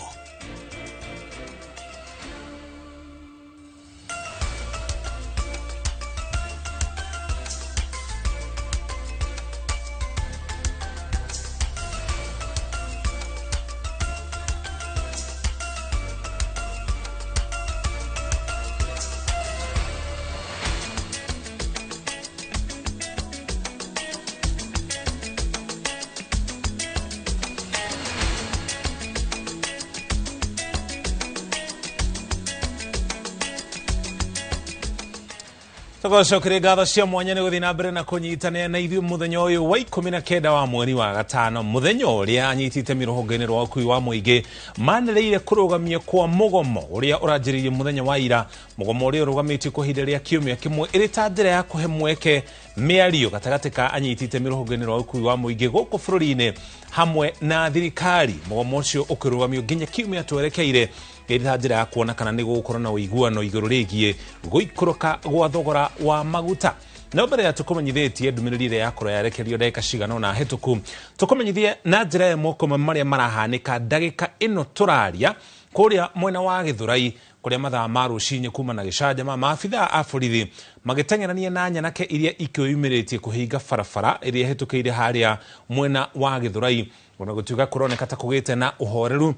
Tũgocokere ngatho cia mwanya nĩ gũthiĩ na mbere na kũnyitanĩra na ithuĩ mũthenya ũyũ wa 19 wa mweri wa gatano, mũthenya ũrĩa anyitĩte rũhonge-inĩ rwa ũkui wa mũingĩ manĩrĩire kũrũgamia kwa mũgomo ũrĩa ũranjĩrĩirie mũthenya wa ira, mũgomo ũrĩa ũrũgamĩtio kwa ihinda rĩa kiumia kĩmwe ĩrĩ ta njĩra ya kũhe mweke mĩario gatagatĩ ka anyitĩte rũhonge-inĩ rwa ũkui wa mũingĩ gũkũ bũrũri-inĩ hamwe na thirikari. Mũgomo ũcio ũkĩrũgamio nginya kiumia twerekeire ĩrĩ ta njĩra ya kuona kana nĩ gũgũkorwo na ũiguano igũrũ rĩgiĩ gũikũrũka gwa thogora wa maguta. No mbere ya tũkũmenyithĩtie ndũmĩrĩri ĩrĩa yakorwo yarekerio ndagĩka cigana ũna hĩtũku, tũkũmenyithie na njĩra ĩmwe kũmwe marĩa marahanĩka ndagĩka ĩno tũraria kũrĩa mwena wa Gĩthũrai, kũrĩa mathaa ma rũcinĩ kuma na gĩcanjama maabithaa a borithi magĩteng'erania na nyanake iria ikĩyumĩrĩtie kũhinga barabara ĩrĩa hĩtũkĩire harĩa mwena wa Gĩthũrai, ona gũtuĩka kũroneka ta kũgĩte na ũhoreru.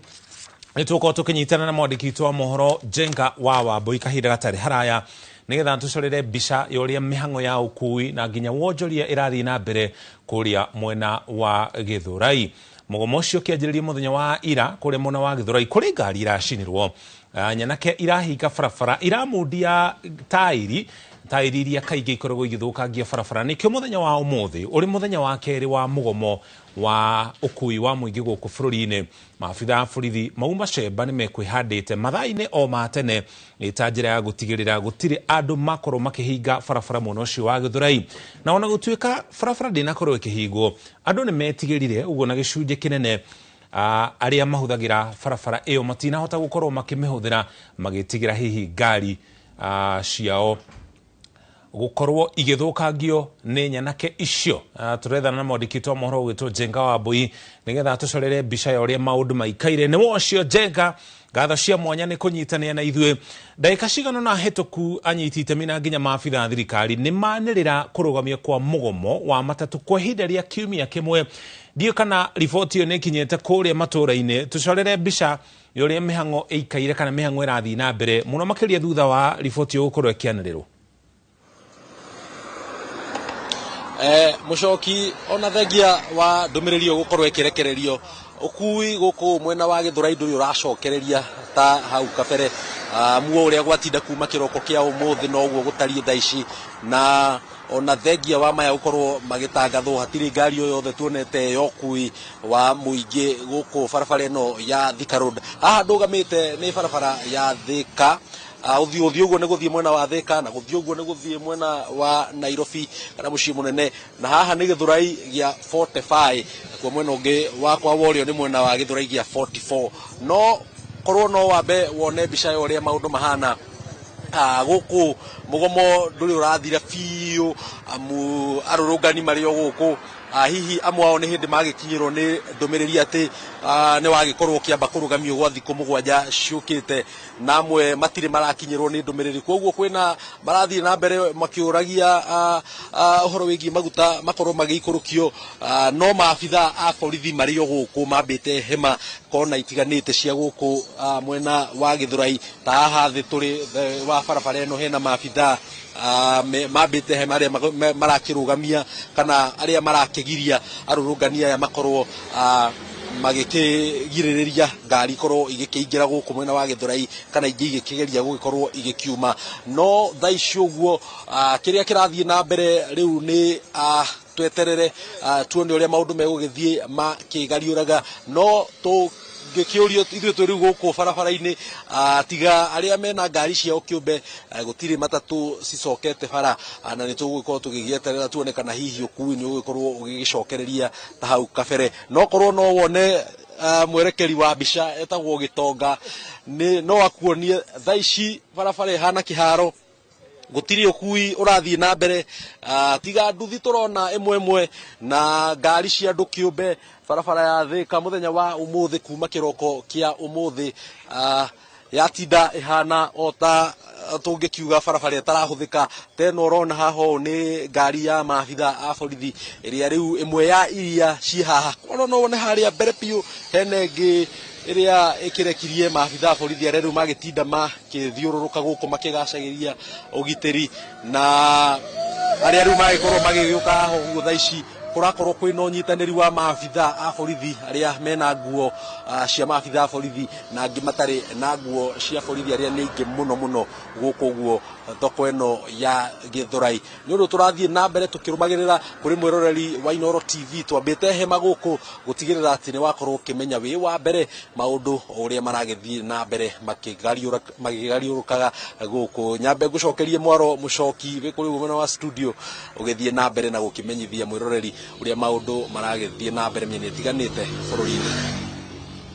Nĩ tũkorwo tũkĩnyitana na mwandĩki witũ wa mohoro Jenga wa Wambui kahinda gatarĩ haraya nĩgetha tũcorere mbica ya ũrĩa mĩhang'o ya ũkui na nginya wonjoria ĩrathiĩ na mbere kũrĩa mwena wa Gĩthũrai. Mũgomo ũcio ũkĩanjĩrĩria mũthenya wa ira kũrĩa mwena wa Gĩthũrai kũrĩ ngari iracinirwo, nyanake irahinga barabara, iramundia tairi iria kaingĩ ikoragwo igĩthũkangia barabara. Nĩkĩo mũthenya wa ũmũthĩ ũrĩ mũthenya wa kerĩ wa mũgomo wa ũkui wa mũingĩ gũkũ bũrũri-inĩ. Maabithaa a borithi mauma cemba nĩ mekwĩhandĩte mathaa-inĩ o ma tene nĩ ta njĩra ya gũtigĩrĩra gũtirĩ andũ makorwo makĩhinga barabara mwena ũcio wa Gĩthũrai. Na ona gũtuĩka barabara ndĩnakorwo ĩkĩhingwo, andũ nĩ metigĩrire ũguo na gĩcunjĩ kĩnene arĩa mahũthagĩra barabara ĩyo matinahota gũkorwo makĩmĩhũthĩra magĩtigĩra hihi ngari ciao gũkorwo igĩthũkangio nĩ nyanake icio. Tũrethana na mwandĩki witũ wa mohoro ũgĩtwo Jenga wa Wambui nĩgetha tũcorere mbica ya ũrĩa maũndũ maikaire. Nĩ wocio Jenga, ngatho cia mwanya nĩ kũnyitanĩra na ithuĩ. Ndagĩka cigana na hĩtũku anyiti itemi na nginya maabithaa thirikari nĩ manĩrĩra kũrũgamia kwa mũgomo wa matatũ kwa ihinda rĩa kiumia kĩmwe. Ndiũ kana riboti ĩyo nĩ ĩkinyĩte kũrĩa matũũra-inĩ. Tũcorere mbica ya ũrĩa mĩhang'o ĩikaire kana mĩhang'o ĩrathiĩ na mbere mũno makĩria thutha wa riboti ĩyo gũkorwo ĩkĩanĩrĩrwo. Mucoki ona thengia wa ndũmĩrĩri ĩyo gũkorwo ĩkĩrekererio ũkui gũkũ mwena wa Gĩthũrai ndũrĩ ũracokereria ta hau kabere. Muo ũrĩa gwatinda kuma kĩroko kĩa ũmũthĩ noguo gũtariĩ thaa ici, na ona thengia wa maya gũkorwo magĩtangathwo hatirĩ ngari o yothe tuonete ya ũkui wa mũingĩ gũkũ barabara ĩno ya Thika Road. Haha ndũgamĩte nĩ barabara ya Thika, ũthiĩ ũguo nĩ gũthiĩ mwena wa Thika na gũthiĩ ũguo nĩ gũthiĩ mwena wa Nairobi kana mũciĩ mũnene, na haha nĩ Gĩthũrai gĩa 45 kwa mwena ũngĩ wakwa worio nĩ mwena wa Gĩthũrai gĩa 44. No korwo no wambe wone mbica ya ũrĩa maũndũ mahana guku mugomo nduri urathira fiu amu arurungani mari o guku hihi amwe ao ni hindi magikinyirwo ni ndumiriri ati ni wagikorwo kiamba kurugamio gwa thikũ 7 ciukite na amwe matire marakinyirwo ni ndumiriri koguo kwina marathie na mbere makiuragia uhoro wigi maguta makorwo magiikurukio no maabitha a borithi mari o guku mambite hema kona itiganite cia guku mwena wa Githurai ta haha thi turi wa barabara eno hena maabitha mambite hema aria marakirugamia kana aria marakigiria arurungania ya makorwo magikigiriria ngari korwo igikiingira guku mwena wa Githurai kana ingi igikigeria gugikorwo igikiuma no thaicio guo kiria kirathie na mbere riu ni tweterere tuone uria maundu megugithie makigariuraga no tu gekiurio ithuĩ tũrĩ gũkũ barabara-inĩ tiga arĩa mena ngari ciao kĩũmbe gũtirĩ matatu cicokete bara na nĩ tũgũgĩkorwo tũgĩgĩeterera tuone kana hihi ũkui nĩ ũgũgĩkorwo ũgĩgĩcokereria ta hau kabere no korwo no wone mwerekeri wa mbica etagwo Gĩtonga no akuonie thaa ici barabara ihana kĩharo gutiri ukui urathie na mbere tiga nduthi turona imwe na ngari cia andu kiumbe barabara ya Thika muthenya wa umuthi kuma kiroko kia umuthi yatinda ihana ota tungikiuga barabara itarahuthika teno urona haho ni ngari ya maabitha a borithi iria riu imwe ya iria ci haha no wone haria mbere piu henengi iria ikirekirie maabitha borithi aria riu magitinda makithiururuka guku makigacagiria ugitiri na aria riu magikorwo magigiuka haho thaa ici kurakorwo kwina unyitaniri wa maabitha a borithi aria mena nguo cia maabitha a borithi na angi matari na nguo cia borithi aria ni ingi muno guku guo thoko eno ya Githurai ni undu turathie na mbere tukirumagirira kuri mwiroreri wa Inooro TV twambite hema guku gutigirira ati ni wakorwo ukimenya wi wa mbere maundu uria maragithie na mbere magigariurukaga guku nyambe gucokerie mwaro mucoki wi kuri umena wa studio ugithie na mbere na gukimenyithia mwiroreri uria maundu maragithie na mbere mieni itiganite bururi-ini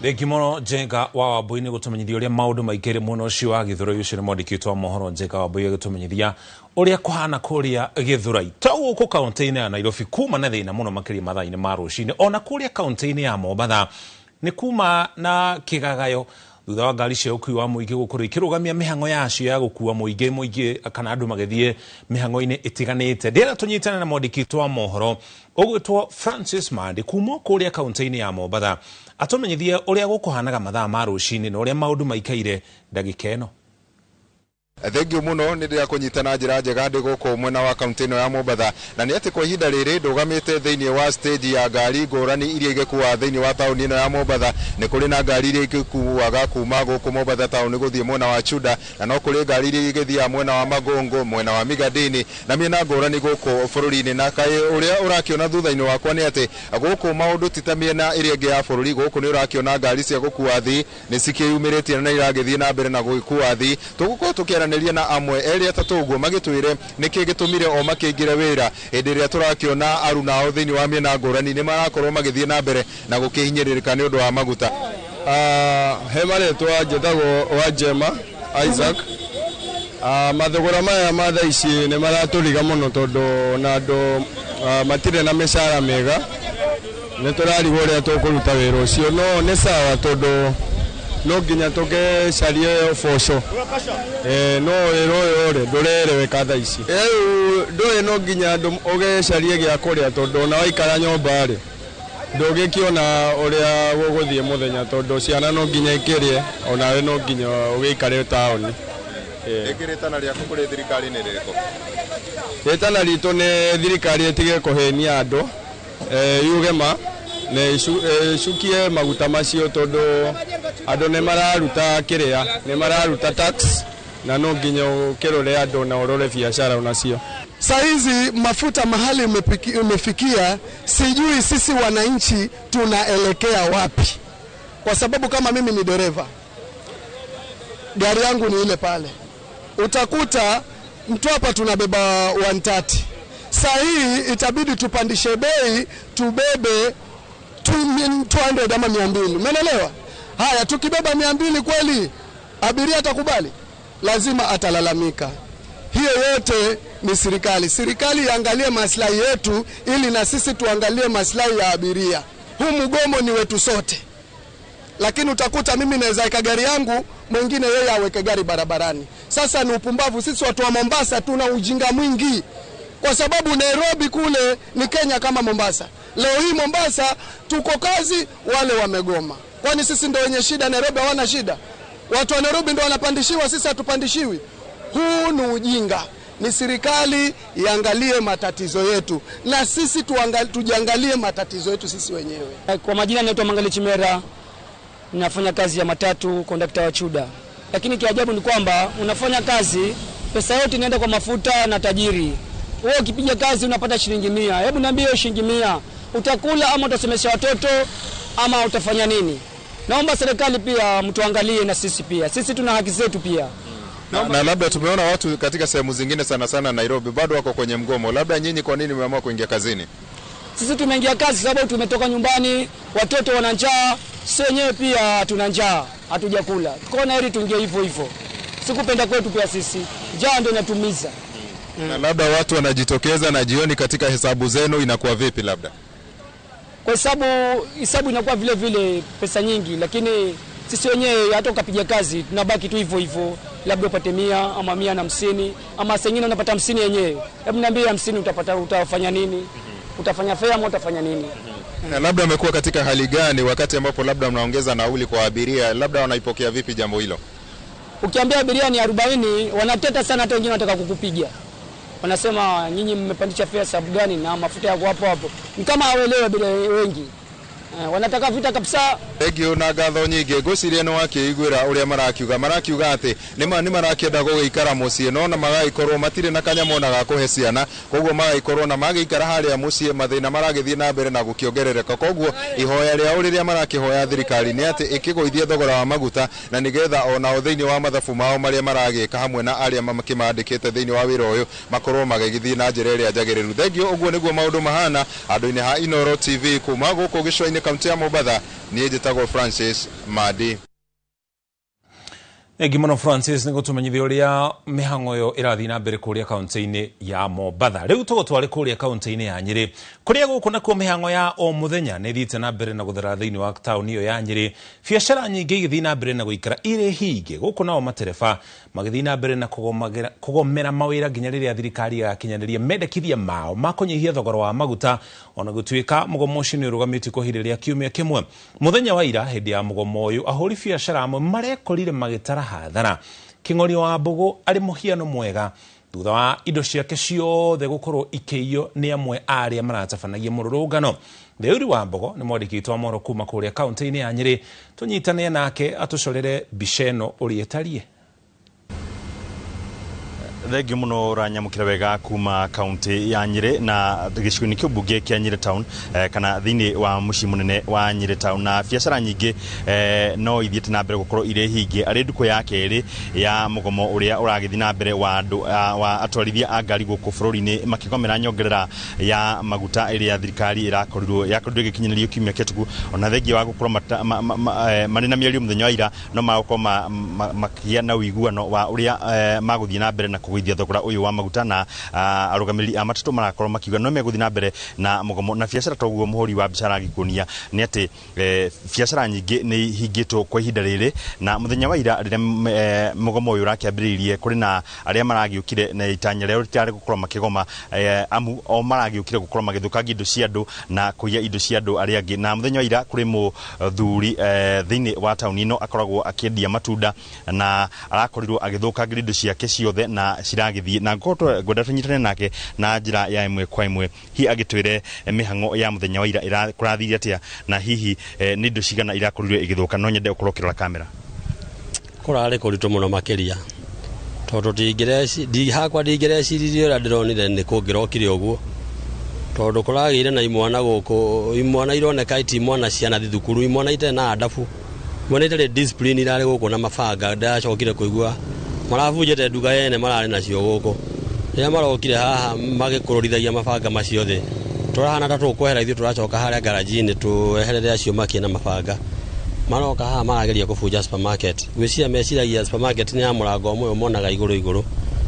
Thengi muno Njenga wa Wambui ni gutumenyithia uria maundu maikire muno cio wa Githurai ucio ni mwandikitwo mohoro Njenga wa Wambui agitumenyithia uria kuhana kuria Githurai tawo ku kaunti-ini ya Nairobi kuma na thina muno makiria mathaa-ini ma rucini ona kuria kaunti-ini ya Mombatha ni kuma na kigagayo thutha wa ngari cia ukui wa muingi gukorwo ikirugamia mihango yacio ya gukua muingi kana andu magithie mihango-ini itiganite ndira tunyitana na mwandikitwo wa mohoro ugwitwo Francis Mandi kuma kuria kaunti-ini ya Mombatha atumenyithie uria gukuhanaga mathaa ma rucini na uria maundu maikaire ndagika eno. Thengiũ muno nĩ ndĩra kũnyitana njĩra njega ndĩ gũkũ mwena wa kaunti ĩno ya Mombatha na nĩ atĩ kwa ihinda rĩrĩ ndũgamĩte thĩinĩ wa stage ya ngari ngũrani iria igĩkuua thĩinĩ wa taũni ĩno ya Mombatha nĩ kũrĩ na ngari iria igĩkuaga kuma gũkũ Mombatha taũni gũthiĩ mwena wa Chuda na no kũrĩ ngari iria igĩthiaga mwena wa Magongo mwena wa Migadini na mĩena ngũrani gũkũ bũrũri-inĩ na kaĩ ũrĩa ũrakĩona thutha-inĩ wakwa nĩ atĩ gũkũ maũndũ ti ta mĩena ĩrĩa ĩngĩ ya bũrũri gũkũ nĩ ũrakĩona ngari cia gũkuua athii nĩ cikĩyumĩrĩtie na iragĩthiĩ na mbere na gũgĩkuua athii tũgũkorwo tũkĩaranĩria na amwe erĩ atatũ ũguo magĩtwĩre nĩkĩ gĩtũmire o makĩingĩre wĩra hĩndĩ ĩrĩa tũrakĩona aruna ao thĩinĩ wa mĩena ngũrani nĩ marakorwo magĩthiĩ na mbere na gũkĩhinyĩrĩrĩka nĩ ũndũ wa maguta. He marĩtwa njĩtagwo Wanjema Isaac. Mathogora maya ma thaa ici nĩ maratũriga mũno tondũ na andũ matirĩ na mĩcara mĩega nĩ tũrarigwo ũrĩa tũkũruta wĩra ũcio no nĩ sawa tondũ no nginya tugecarie uboco no wĩra ũyũ rĩ ndũrereweka thaa ici rĩu ndũĩ no nginya ũgecarie gĩa kũrĩa tondũ ona waikara nyũmba rĩ ndũgĩkĩona ũrĩa gũgũthiĩ mũthenya tondũ ciana no nginya ikĩrĩe onawe no nginya ũgĩikare taũni. Rĩtana rĩaku kũrĩ thirikari nĩ rĩrĩkũ? Rĩtana ritũ nĩ thirikari ĩtige kũhenia andũ yuge ma na icukie maguta macio tondu andu ne mararuta kiria ne mararuta tax na no nginya ukirore andu na urore biashara unacio. Saa hizi mafuta mahali umefikia, sijui sisi wananchi tunaelekea wapi, kwa sababu kama mimi ni dereva, gari yangu ni ile pale, utakuta mtu hapa tunabeba 130. Saa hii itabidi tupandishe bei tubebe 200 ama 200. Umeelewa? Haya, tukibeba 200 kweli abiria atakubali? lazima atalalamika. Hiyo yote ni serikali. Serikali iangalie maslahi yetu ili na sisi tuangalie maslahi ya abiria. Huu mgomo ni wetu sote. Lakini utakuta mimi naweza weka gari yangu, mwingine yeye aweke gari barabarani. Sasa ni upumbavu. Sisi watu wa Mombasa tuna ujinga mwingi. Kwa sababu Nairobi kule ni Kenya kama Mombasa. Leo hii Mombasa tuko kazi, wale wamegoma. Kwani sisi ndio wenye shida, Nairobi hawana shida? Watu wa Nairobi ndio wanapandishiwa, sisi hatupandishiwi. Huu ni ujinga. Ni serikali iangalie matatizo yetu na sisi tujiangalie matatizo yetu sisi wenyewe. Kwa majina naitwa Mangali Chimera, ninafanya kazi ya matatu, kondakta wa Chuda. Lakini kiajabu ni kwamba unafanya kazi, pesa yote inaenda kwa mafuta na tajiri. Wewe ukipiga kazi unapata shilingi 100. Hebu niambie shilingi 100 utakula ama utasomesha watoto ama utafanya nini? Naomba serikali pia mtuangalie na sisi pia. Sisi tuna haki zetu pia. Na labda tumeona watu katika sehemu zingine sana sana Nairobi bado wako kwenye mgomo. Labda nyinyi kwa nini mmeamua kuingia kazini? Sisi tumeingia kazi sababu tumetoka nyumbani, watoto wana njaa, sisi wenyewe pia tuna njaa, hatujakula. Tukaona heri tuingie hivyo hivyo. Sikupenda kwetu pia sisi. Njaa ndio inatumiza. Na labda watu wanajitokeza na jioni katika hesabu zenu inakuwa vipi labda? Kwa hesabu inakuwa vile vile pesa nyingi, lakini sisi wenyewe hata ukapiga kazi tunabaki tu hivyo hivyo. Labda upate 100 ama 150 ama sengine unapata 50 yenyewe. Hebu niambie 50 utafanya nini? Utafanya fare ama utafanya nini? Na labda umekuwa katika hali gani wakati ambapo labda mnaongeza nauli kwa abiria? Labda wanaipokea vipi jambo hilo? Ukiambia abiria ni 40 wanateta sana, hata wengine wanataka kukupiga. Wanasema nyinyi mmepandisha fare sababu gani na mafuta yako hapo. Ni kama hawaelewi abiria wengi. Wanataka vita kabisa. Egio na gatho nyingi ngociria no akiigwira uria marakiuga ati ni marakienda guikara mucie no na magaikorwo matire na kanyamona ga kuhe ciana, koguo magaikorwo na magikara haria mucie mathina maragithie na mbere na gukiongerereka. Koguo ihoya ria uriria marakihoya thirikari ni ati ikiguithie thogora wa maguta na nigetha ona o thiini wa mathabu mao maria maragika hamwe na aria makimandikite thiini wa wira uyu makorwo magigithie na njira iria njagiriru. Thegio uguo niguo maundu mahana andu-ini ha Inoro TV kuma guku gicwa-ini kaunti ya Mombasa. Ni njitagwo Francis Madi. Gimono Francis niguo tumenyithia uria mihango yo irathi na mbere kuria kaunti-ini ya Mombasa. Riu tugotware kuria kaunti-ini ya Nyeri. Kuria guku nakuo mihango ya o muthenya ni thite na mbere na guthera thiini wa tauni yo ya Nyeri. Biacara nyingi igithii na mbere na guikara ire hinge. Guku nao matereba magithii na mbere na kugomera mawira nginya riria thirikari yakinyaniria mendekithia mao makunyihia thogora wa maguta ona gutuika mugomo ucio ni urugamitio kuhiriria kiumia kimwe. Muthenya wa ira hindi ya mugomo uyu ahuri biacara amwe marekorire magitara hathara. King'ori wa Mbugu ari muhiano mwega thutha wa indo ciake ciothe gukorwo ikeiyo ni amwe aria maratabanagia mururungano. Theuri wa Mbugu ni mwandiki wa Moro kuma kuria kaunti-ini ya Nyeri. Tunyitane nake atucorere biceno urietarie. Thengio muno ranyamukira wega kuma kaunti ya Nyeri na gicigo-ini kiu mbunge kia Nyeri Town kana thiini wa mucii munene wa Nyeri Town, na biacara nyingi no ithiete na mbere gukorwo ire hinge ari nduko ya keri ya mugomo uria uragithi na mbere wa atwarithia a ngari guku bururi-ini makigomera nyongerera ya maguta iria thirikari irakorirwo igikinyanirio kiumia kituku. Ona thengio wa gukorwo mari na miario muthenya wa ira no magukorwo makia na uiguano wa uria maguthii na mbere na kuguithia thogora uyu wa maguta, na arugamiriri a matatu marakorwo makiuga no meguthi na mbere na mugomo na biacara. Toguo muhuri wa biacara gikunia ni ati biacara nyingi ni hingitwo kwa ihinda riri, na muthenya wa ira riria mugomo uyu urakiambiririe kuri na aria maragiukire na itanya rero ritari gukorwo makigoma amu o maragiukire gukorwo magithukangia indo cia andu na kuiya indo cia andu aria angi. Na muthenya wa ira kuri muthuri thiini wa tauni ino akoragwo akiendia matunda na arakorirwo agithukangia indo ciake ciothe na ciragithie na ngwenda tunyitane nake na njira ya imwe kwa imwe hi agitwire mihango ya muthenya wa ira irakurathiria atia na hihi ni indo cigana irakorirwo igithuka. No nyende ukorwo kirora kamera kurare kurito muno makiria tondu ndingirecirie uria ndironire ni kungirokire uguo tondu kuragire na imwana guku imwana ironeka iti imwana ciana thukuru imwana ite na adabu imwana ite discipline irare guku na mabanga ndacokire kuigua maravunjete nduga yene marari nacio guku riria marokire haha magikururithagia mabanga macio the turahana ta tukwehera ithuĩ turacoka haria garage-ini tueherere acio makie na mabanga maroka haha marageria kubuja supermarket gwiciria meciragia supermarket ni ya murango umwe monaga iguru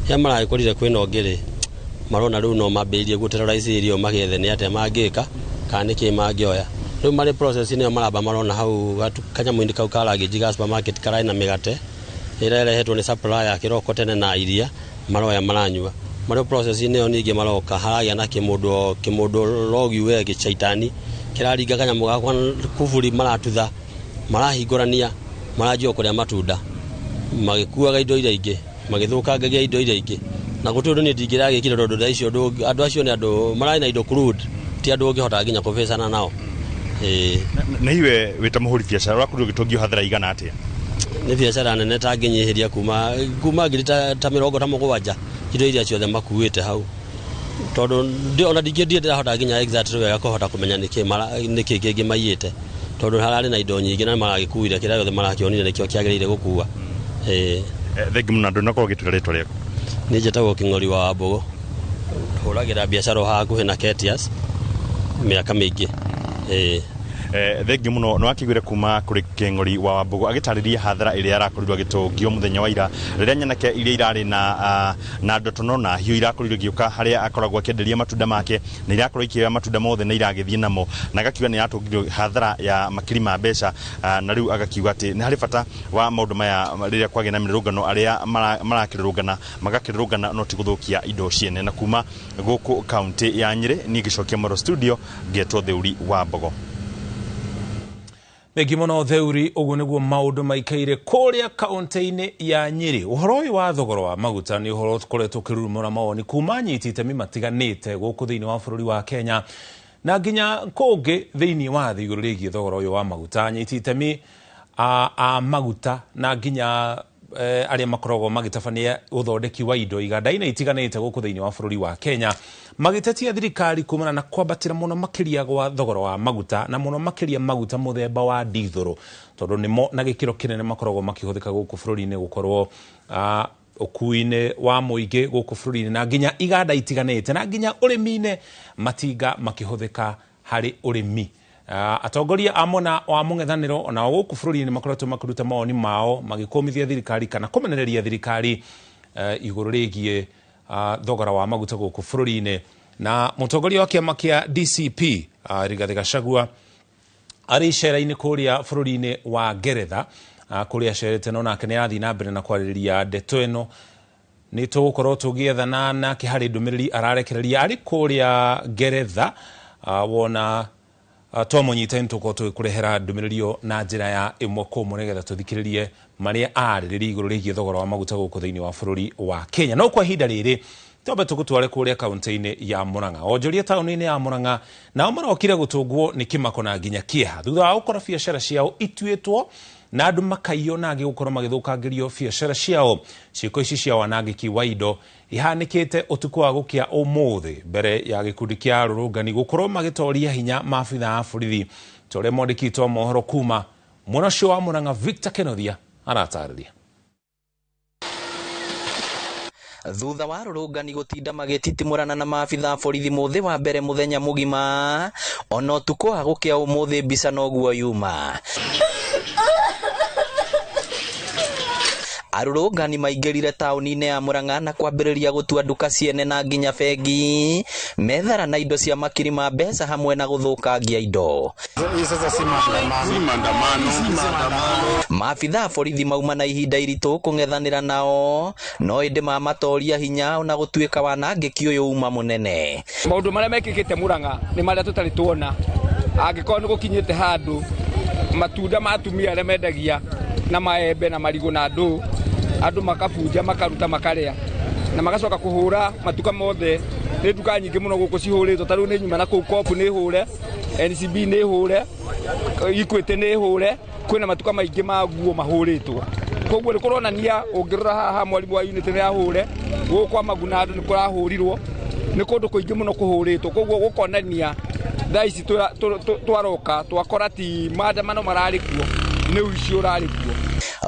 ya maragikorire kwina ongeri marona riu no mambĩrĩrie guterrorize irio magethe ni ate mangĩka kana niki mangĩoya riu mari process ni maramba marona hau kanyamu-inĩ kau karagĩnji ga supermarket karai na mĩgate ĩrĩa ĩrehetwo nĩ supplier kĩroko tene na iria maroya maranyua mari process ni yo ningĩ maroka haragĩa na kĩmũndũ rogi we gĩcaitani kĩraringa kanyamu gakwa kuburi maratutha marahingũrania maranjia kũrĩa matunda magĩkuaga indo iria ingĩ magĩthũkangagia indo iria ingĩ na gũtũndũ nĩ ndingĩragĩkire tondũ icio andũ acio nĩ andũ mararĩ na indo crude ti andũ ũngĩhota nginya kũbĩcana nao na iwe wĩta mũhũri biacara ũrakorirwo ũgĩtongio hathara igana atĩa nĩ biacara nene tangĩnyihiria kuma ngiri ta 70 indo iria ciothe makuĩte hau tondũ ona ndingĩendie ndĩrahota nginya exactly wega kũhota kũmenya nĩkĩ kĩngĩ maiyĩte tondũ hararĩ na indo nyingĩ na maragĩkuire kĩrĩa gĩothe marakĩonire nĩkĩo kĩagĩrĩire gũkua thengi mũno andũ nakorwo gĩtwĩra rĩtwa rĩaku nĩ njĩtagwo Kĩng'ori wa Wambũgũ hũragĩra biacara hakuhĩ na Ketias mĩaka mĩingĩ thengi mũno nĩ wakĩiguire kuma kũrĩ Kĩng'ori wa Wambũgũ agĩtarĩria hathara ĩrĩa arakorirwo agĩtũngio mũthenya wa ira rĩrĩa nyanake iria irarĩ na ndotono na hiũ irakorirwo igĩũka harĩa akoragwo akĩenderia matunda make na irakorwo ikĩoya matunda mothe na iragĩthiĩ namo na agakiuga nĩ yatũngirio hathara ya makiri ma mbeca na rĩu agakiuga atĩ nĩ harĩ bata wa maũndũ maya rĩrĩa kwagĩa na mĩrũrũngano arĩa marakĩrũrũngana magakĩrũrũngana no ti gũthũkia indo ciene na kuma gũkũ kaunti ya Nyĩrĩ niĩ ngĩcokia Moro studio ngetwo Thĩũri wa Mbogo. Thengi mũno Thĩũri, ũguo nĩguo maũndũ maikaire kũrĩa kaunti-inĩ ya Nyĩrĩ. Ũhoro ũyũ wa thogora wa maguta nĩ ũhoro ũkoretwo ũkĩrurumũra mawoni kuma anyiti itemi matiganĩte gũkũ thĩinĩ wa bũrũri wa Kenya na nginya kũngĩ thĩinĩ wa thĩ igũrũ rĩgiĩ thogora ũyũ wa maguta. Anyiti itemi a maguta na nginya arĩa makoragwo magĩtabania ũthondeki wa indo iganda-inĩ itiganĩte gũkũ thĩinĩ wa bũrũri wa Kenya magĩtetia thirikari kumana na kwambatĩra mũno makĩria gwa thogora wa maguta na mũno makĩria maguta mũthemba wa dithũrũ tondũ nĩmo na gĩkĩro kĩnene makoragwo makĩhũthĩka gũkũ bũrũri-inĩ gũkorwo ũkui-inĩ wa mũingĩ gũkũ bũrũri-inĩ na nginya iganda itiganĩte na nginya ũrĩmi-inĩ matinga makĩhũthĩka harĩ ũrĩmi. Atongoria a mwena wa mũng'ethanĩro ona gũkũ bũrũri-inĩ makoretwo makĩruta mawoni mao magĩkũmithia thirikari kana kũmenereria thirikari igũrũ rĩgiĩ thogora wa maguta gũkũ bũrũri-inĩ na mũtongoria wa kĩama kĩa DCP Rigathĩ Gachagua arĩ icera-inĩ kũrĩa bũrũri-inĩ wa Ngeretha kũrĩa acerete no nake nĩ arathiĩ na mbere na kwarĩrĩria ndeto ĩno nĩ tũgũkorwo tũgĩethana nake harĩ ndũmĩrĩri ararekereria arĩ kũrĩa Ngeretha wona twamũnyita nĩ tũkorwo tũgĩkũrehera ndũmĩrĩri na njĩra ya ĩmwe kũmwe nĩgetha tũthikĩrĩrie marĩa arĩrĩria igũrũ rĩgiĩ thogora wa maguta gũkũ thĩinĩ wa bũrũri wa Kenya. No kwa ihinda rĩrĩ twambe tũgũtware kũrĩa kaunti-inĩ ya Murang'a. Onjoria taũni-inĩ ya Murang'a nao marokire gũtũngwo nĩ kĩmako na nginya kĩeha thutha wa gũkora biacara ciao ituĩtwo na andũ makaiywo na angĩ gũkorwo magĩthũkangĩrio biacara ciao. Ciĩko ici cia wanangĩki wa indo ihanĩkĩte ũtukũ wa gũkĩa ũmũthĩ mbere ya gĩkundi kĩa arũrũngani gũkorwo magĩtoria hinya maabitha a borithi ta ũrĩa mwandĩki wa mohoro kuma mwena ũcio wa Murang'a Victor Kenothia aratarĩria. Thutha wa arũrũngani gũtinda magĩtitimũrana na maabitha a borithi mũthĩ wa mbere mũthenya mũgima ona ũtukũ wa gũkĩa ũmũthĩ mbica noguo yuma. Arũrũngani maingĩrire taũni-inĩ ya Murang'a na kwambĩrĩria gũtua nduka ciene na nginya bengi methara na indo cia makiri ma mbeca hamwe na gũthũkangia indo. Maabitha a borithi mauma na ihinda iritũ kũng'ethanĩra nao no ĩndĩ mamatoria hinya na gũtuĩka wanangĩki ũyũ uma mũnene. Maũndũ marĩa mekĩkĩte Murang'a nĩ marĩa tũtarĩ tuona angĩkorwo nĩ gũkinyĩte handũ matunda ma atumia arĩa mendagia na maembe na marigũ na andũ makabunja makaruta makarĩa na magacoka kũhũra matuka mothe. Nĩ nduka nyingĩ mũno gũkũ cihũrĩtwo ta rĩu nĩ nyuma na kũu Kopu nĩ hũre, NCB nĩ hũre, Equity nĩ hũre, kwĩna matuka maingĩ ma nguo mahũrĩtwo. Koguo nĩ kũronania ũngĩrora haha mwarimu wa unit nĩ ahũre gũkũ kwa Maguna andũ nĩ kũrahũrirwo nĩ kũndũ kũingĩ mũno kũhũrĩtwo. Koguo gũkonania thaa ici twaroka twakora ti maandamano mararĩ kuo nĩ ũici ũrarĩ kuo.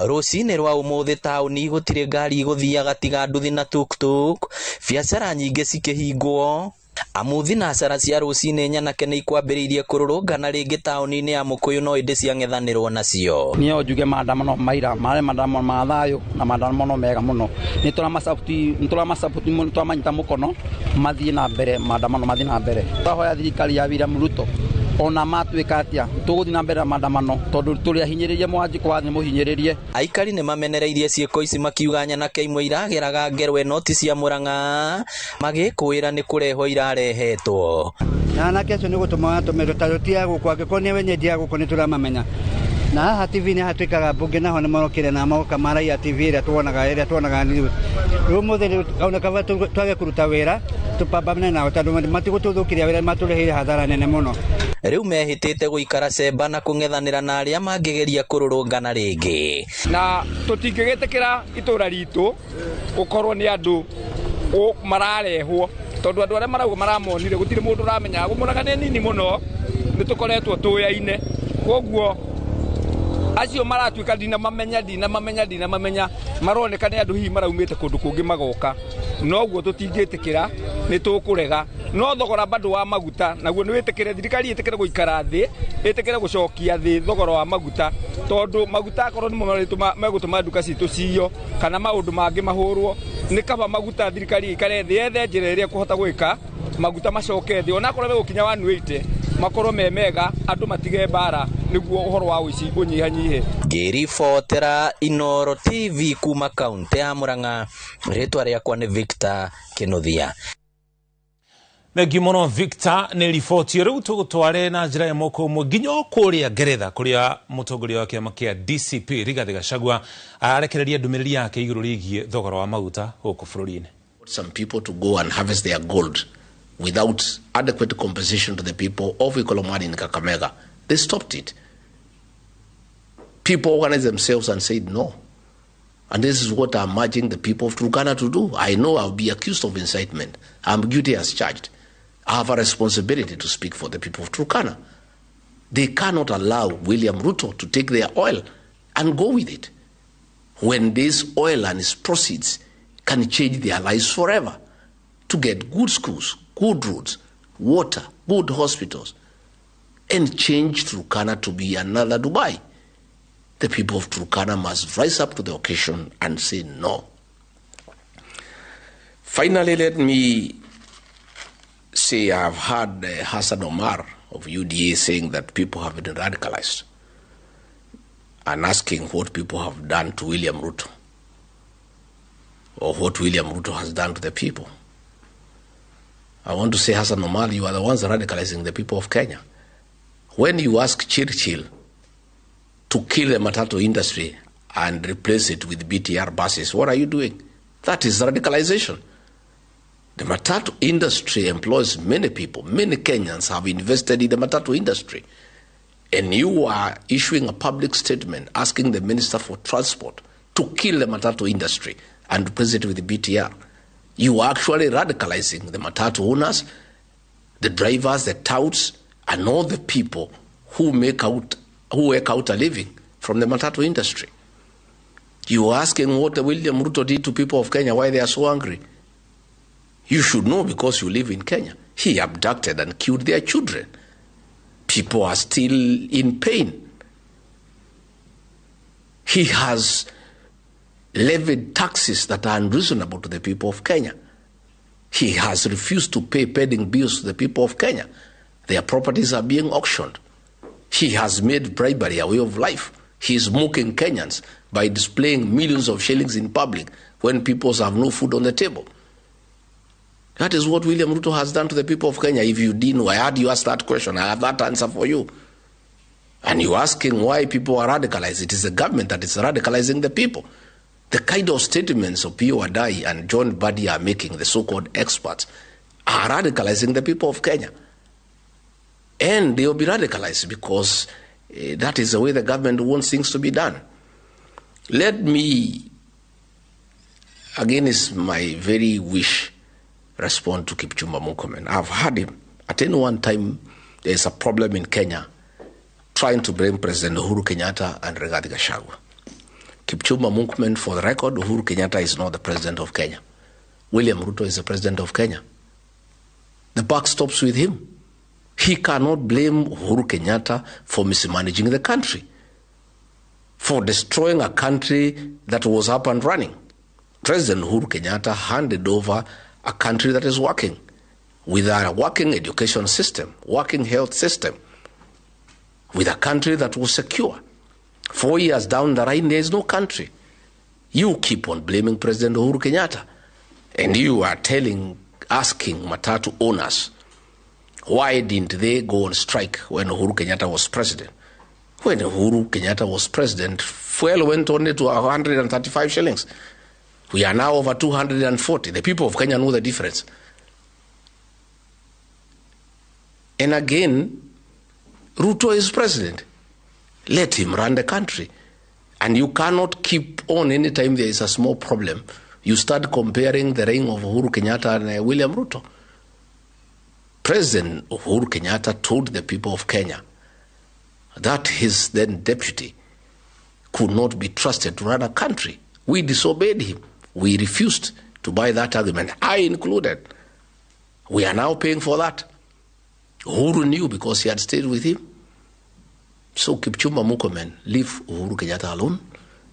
Rũcinĩ rwa ũmũthĩ taũni gũtirĩ ngari gũthiaga tiga nduthi na tuktuk, biacara nyingĩ cikĩhingwo Amuthi na cara cia rucine nyanake nĩ ikwambĩrĩirie kũrũrũngana rĩngĩ taũni-inĩ ya Mũkũyũ no ĩndĩ ciang'ethanĩrwo nacio. Niyo njuge maandamano maira mare maandamano ma thayo na maandamano mega muno ni turamanyita mukono mathie na mbere maandamano mathie na mbere twahoya thirikari ya William Ruto ona matuĩka atia tuguthi na mbere maandamano tondu turi ahinyĩrĩrie mwanji kwa thĩ muhinyĩrĩrie. Aikari nĩ mamenereirie ciĩko ici makiuga nyanake imwe irageraga ngerwe noti cia Murang'a magĩkwĩra nĩ kũrehwo irarehetwo. Nyanake acio nĩ gũtũma tũmero ta rũtia gũkũ angĩkorwo nĩ wenye ndia gũkũ nĩ tũramamenya. Na haha TV nĩ hatuĩkaga mbunge naho nĩ marokire na magoka maraia TV ĩrĩa tuonaga rĩu mũthĩ ona kaba twage kũruta wĩra tũpambane nao tondũ matigũtũthũkĩria wĩra matũreheire hathara nene mũno. Rĩu mehĩtĩte gũikara cemba na kũng'ethanĩra na arĩa mangĩgeria kũrũrũngana rĩngĩ. Na tũtingĩgĩtĩkĩra itũra ritũ gũkorwo nĩ andũ mararehwo tondu andu aria marauga maramonire gutire mundu uramenya gumuraga ni nini muno ni tukoretwo tuyaine koguo acio maratuika dina mamenya maroneka ni andu hihi maraumite kundu kungi magoka noguo tutingĩtĩkĩra ni tukurega no thogora bado wa maguta naguo ni witikire thirikari itikire guikara thi itikire gucokia thi thogora wa maguta tondu maguta akorwo ni megutuma nduka citu ciyo kana maundu mangi mahurwo ni kaba maguta thirikari ikare thi ethe njira iria kuhota gwika maguta macoke thi ona akorwo gukinya 180 makorwo memega andu matige bara niguo uhoro wa uici unyihanyihe. Ngiribotera Inoro TV kuma kaunti ya Murang'a, ritwa riakwa ni Victor Kinuthia. Thengi muno Victor, nĩ riboti rĩu tũgũtware na njĩra ya moko ũmwe nginya kũrĩa Ngeretha kũrĩa mũtongoria wa kĩama kĩa DCP Rigathi Gachagua arekereria ndũmĩrĩri yake igũrũ rĩgiĩ thogora wa maguta gũkũ bũrũri-inĩ. Some people to go and harvest their gold without adequate compensation to the people of Ikolomani in Kakamega. They stopped it. People organized themselves and said no. And this is what I'm urging the people of Turkana to do. I know I'll be accused of incitement. I'm guilty as charged. I have a responsibility to speak for the people of Turkana. They cannot allow William Ruto to take their oil and go with it, when this oil and its proceeds can change their lives forever, to get good schools, good roads, water, good hospitals, and change Turkana to be another Dubai. The people of Turkana must rise up to the occasion and say no. Finally, let me say I've heard Hassan Omar of UDA saying that people have been radicalized and asking what people have done to William Ruto or what William Ruto has done to the people. I want to say, Hassan Omar, you are the ones radicalizing the people of Kenya. When you ask Churchill to kill the matatu industry and replace it with BTR buses, what are you doing? That is radicalization. The matatu industry employs many people. Many Kenyans have invested in the matatu industry. And you are issuing a public statement asking the Minister for Transport to kill the matatu industry and replace it with the BTR. You are actually radicalizing the matatu owners, the drivers, the touts, and all the people who work out a living from the matatu industry. You are asking what William Ruto did to people of Kenya, why they are so angry. You should know because you live in Kenya. He abducted and killed their children. People are still in pain. He has levied taxes that are unreasonable to the people of Kenya. He has refused to pay pending bills to the people of Kenya. Their properties are being auctioned. He has made bribery a way of life. He is mocking Kenyans by displaying millions of shillings in public when people have no food on the table. That is what William Ruto has done to the people of Kenya. If you didn't know, I heard you ask that question. I have that answer for you. And you're asking why people are radicalized. It is the government that is radicalizing the people. The kind of statements of P.O. Adai and John Badi are making, the so-called experts, are radicalizing the people of Kenya. And they will be radicalized because that is the way the government wants things to be done. Let me, again, is my very wish, respond to Kipchumba Murkomen. I've heard him. At any one time, there is a problem in Kenya trying to bring President Uhuru Kenyatta and Rigathi Gachagua. Kipchumba Murkomen, for the record, Uhuru Kenyatta is not the president of Kenya. William Ruto is the president of Kenya. The buck stops with him. He cannot blame Uhuru Kenyatta for mismanaging the country, for destroying a country that was up and running. President Uhuru Kenyatta handed over a country that is working, with a working education system, working health system, with a country that was secure. 4 years down the line, there is no country. You keep on blaming President Uhuru Kenyatta, and you are asking Matatu owners, why didn't they go on strike when Uhuru Kenyatta was president? When Uhuru Kenyatta was president, fuel went only to 135 shillings. We are now over 240. The people of Kenya know the difference. And again, Ruto is president. Let him run the country. And you cannot keep on anytime there is a small problem. You start comparing the reign of Uhuru Kenyatta and William Ruto. President Uhuru Kenyatta told the people of Kenya that his then deputy could not be trusted to run a country. We disobeyed him. We refused to buy that argument, I included. We are now paying for that. Uhuru knew because he had stayed with him. So Kipchumba Murkomen, leave Uhuru Kenyatta alone.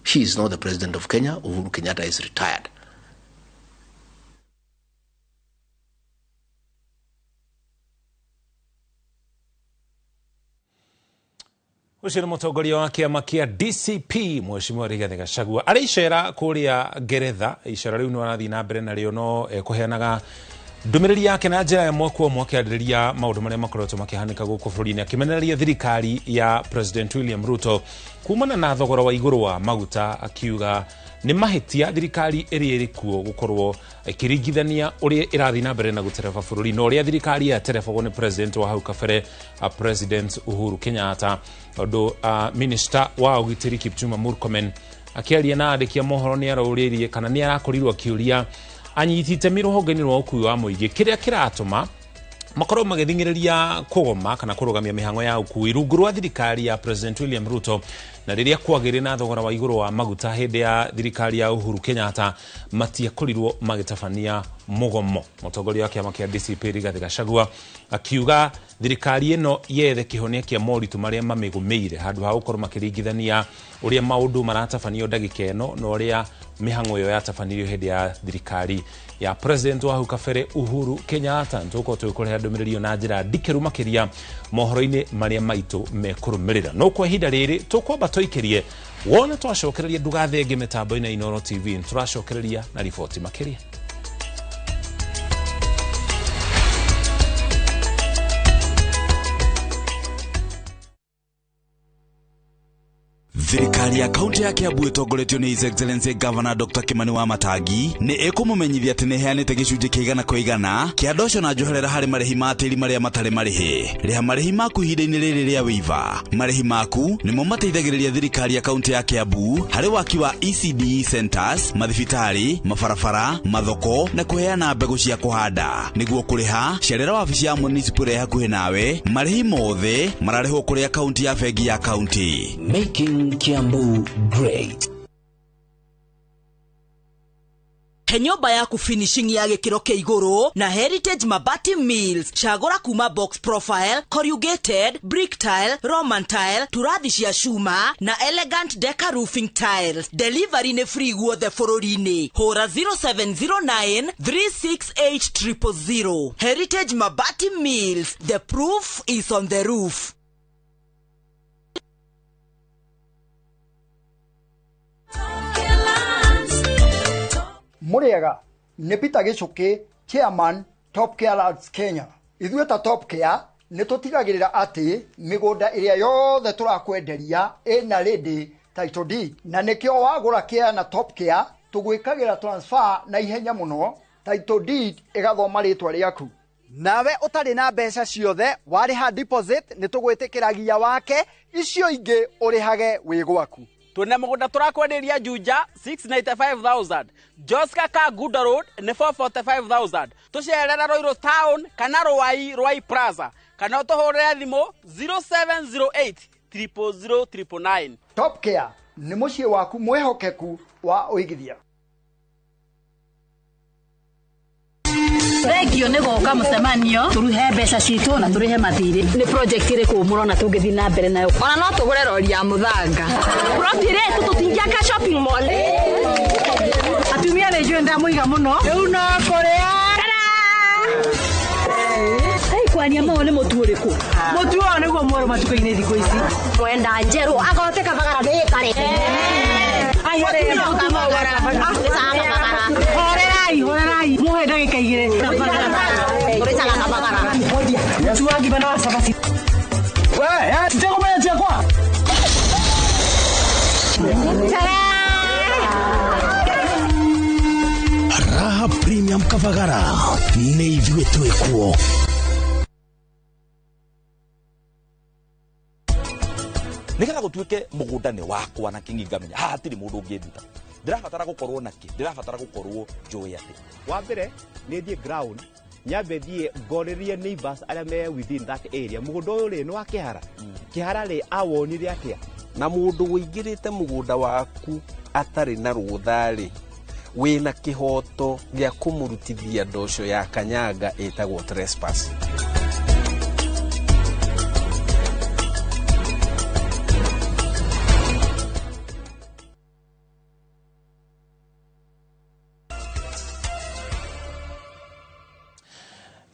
He is not the president of Kenya. Uhuru Kenyatta is retired. Ucio nĩ mũtongoria wa kĩama kĩa DCP Mheshimiwa Rigathi Gachagua arĩ icera kũrĩa Ngeretha. Icera rĩu no arathiĩ na mbere narĩo no kũheanaga ndũmĩrĩri yake na njĩra ĩmwe kwa ĩmwe akĩarĩrĩria maũndũ marĩa makoretwo makĩhanĩka gũkũ bũrũri-inĩ, akĩmenereria thirikari ya President William Ruto kumana na thogora wa igũrũ wa maguta, akiuga nĩ mahĩtia thirikari ĩrĩa ĩrĩ kuo gũkorwo ĩkĩringithania ũrĩa ĩrathiĩ na mbere na gũtereba bũrũri na ũrĩa thirikari yaterebagwo nĩ president wa hau kabere President Uhuru Kenyatta. Ũndũ minister wa ũgitĩri Kipchumba Murkomen akĩaria na andĩki a mohoro nĩ araũrĩrie kana nĩ arakorirwo akĩũria anyiti itemi rũhonge-inĩ rwa ũkui wa mũingĩ kĩrĩa kĩratũma makorwo magĩthingĩrĩria kũgoma kana kũrũgamia mĩhang'o ya ũkui rungu rwa thirikari ya President William Ruto, na rĩrĩa kwagĩrĩ na thogora wa igũrũ wa maguta hĩndĩ ya thirikari ya Uhuru Kenyatta matiakorirwo magĩtabania mũgomo. Mũtongoria wa kĩama kĩa DCP Rigathi Gachagua akiuga thirikari ĩno yethe kĩhonia kĩa moritũ marĩa mamĩgũmĩire handũ ha gũkorwo makĩringithania ũrĩa maũndũ maratabanio ndagĩka ĩno na ũrĩa mĩhang'o ĩyo yatabanirio hĩndĩ ya thirikari ya president wa hau kabere Uhuru Kenyatta. Nĩtũgũkorwo tũgĩkũrehe ndũmĩrĩri na njĩra ndikĩru makĩria mohoro-inĩ marĩa maitũ mekũrũmĩrĩra. No kwa ihinda rĩrĩ tũkwamba tũikĩrie wona twacokereria ndũgathenge mĩtambo-inĩ ya Inooro TV, tũracokereria na riboti makĩria. Thirikari ya kaunti ya Kiambu ĩtongoretio nĩ His Excellency Governor Dr. Kimani Wamatangi nĩ ĩkũmũmenyithia atĩ nĩ ĩheanĩte gĩcunjĩ kĩa 100% kĩa ndoco na njoherera harĩ marĩhi ma tĩri marĩa matarĩ marĩhi. Rĩha marĩhi maku ihinda-inĩ rĩrĩ rĩa wĩiva. Marĩhi maku nĩmo mateithagĩrĩria thirikari ya kaunti ya Kiambu harĩ waki wa ECDE centers, mathibitarĩ, mabarabara, mathoko na kũheana mbegũ cia kũhanda. Nĩguo kũrĩha, cerera wabici ya municipal ĩrĩa hakuhĩ nawe. Marĩhi mothe mararĩhwo kũrĩ akaunti ya bengi ya kaunti. Making Kiambu great. He nyũmba yaku finishing ya gĩkĩro kĩa igũrũ na Heritage Mabati Mills. Cagũra kuma box profile, corrugated, brick tile, Roman tile, turathi cia cuma na elegant deca roofing tiles. Delivery nĩ free guothe bũrũri-inĩ. Hũra 0709 368 000. Heritage Mabati Mills. The proof is on the roof. Muriega nĩ Peter Gichuki, Chairman Top Care Lands Kenya. Ithuĩ ta Top Care nĩ tũtigagĩrĩra atĩ mĩgũnda ĩrĩa yothe tũrakwenderia ĩna ready title deed, na nĩkĩo wagũra Care na Top Care tũgwĩkagĩra transfer na ihenya mũno, title deed ĩgathoma rĩtwa rĩaku. Nawe ũtarĩ na mbeca ciothe warĩha deposit nĩ tũgwĩtĩkĩragia wake, icio ingĩ ũrĩhage wĩ gwaku. Tuna mũgũnda tũrakwenderia Juja 695,000, Joska Kaguda Road nĩ 445,000. Tũcerera Roiro Town kana Rwai Plaza, kana ũtũhũrĩre thimũ 0708 000 999. Top Care nĩ mũciĩ waku mwĩhokeku wa ũigithia. Thengio nĩ gũka mũcemanio tũruhe mbeca citũ na tũrĩhe mathirĩ. Nĩ project ĩrĩkũ mũrona tũngĩthiĩ na mbere nayo? Ona no tũgũre rori ya mũthanga. Rotire tũtũtingiaka shopping mall. Atumia nĩ njũĩ ndamũiga mũno. Rĩu no kũrĩa. Kwani ama one mũtu ũrĩkũ? Mũtu ũyũ nĩguo mwerũ matuka-inĩ thikũ ici. Mwenda njerũ agote kabagara nĩ kare. Ai hore mũtu no kabagara. Horerai muhe ndagĩka igĩrĩ. Ũrĩcaga kabagara. Mũtu wangi bana wa sabasi. We, tutakomea chakwa. Raha Premium Kabagara nĩ ithuĩ twĩkuo. Nigetha gutuike mugunda ni wakwa na kingi ngamenya hatiri mundu ungienduta ndirabatara gukorwo naki ndirabatara gukorwo njui ati wa mbere ni thie ground nyambe thie ngorerie neighbors aria me within that area mugunda uyu ri ni wa kihara kihara ri awonire atia na mundu uingirite mugunda waku atari na ruthari wina kihoto gia kumurutithia ndosho ya kanyanga etagwo trespass.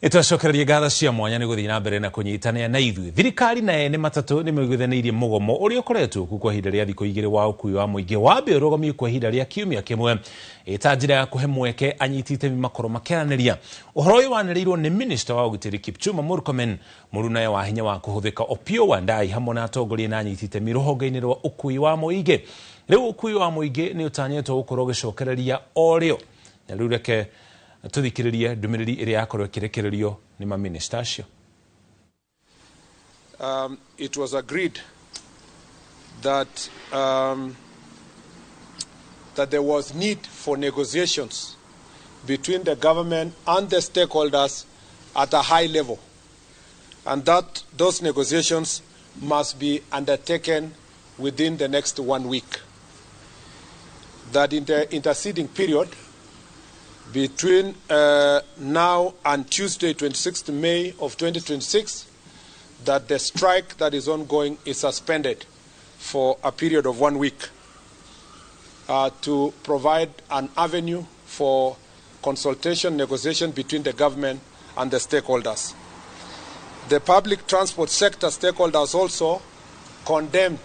Itacokereria ngatho cia mwanya nĩ gũthiĩ na mbere na kũnyitanĩra na ithuĩ. Thirikari na ene matatũ nĩ maiguithanirie mũgomo ũrĩa ũkoretwo kuo kwa ihinda rĩa thikũ igĩrĩ wa ũkui wa mũingĩ wambe ũrũgamio kwa ihinda rĩa kiumia kĩmwe ĩta njĩra ya kũhe mweke anyiti itemi makorwo makĩaranĩria. Ũhoro ũyũ wanĩrĩirwo nĩ Minister wa ũgitĩri Kipchumba Murkomen, mũruna wa hinya wa kũhũthĩka Opiyo Wandayi hamwe na atongoria na anyiti itemi rũhonge-inĩ rwa ũkui wa mũingĩ. Rĩu ũkui wa mũingĩ nĩ ũtanyĩtwo gũkorwo ũgĩcokereria o rĩo. Na rĩu reke tuthikiririe ndumiriri iria yakorwo ikirekererio ni ma minister acio. It was agreed that that there was need for negotiations between the government and the stakeholders at a high level, and that those negotiations must be undertaken within the next 1 week. That in the interceding period between now and Tuesday, 26th May of 2026, that the strike that is ongoing is suspended for a period of 1 week to provide an avenue for consultation, negotiation between the government and the stakeholders. The public transport sector stakeholders also condemned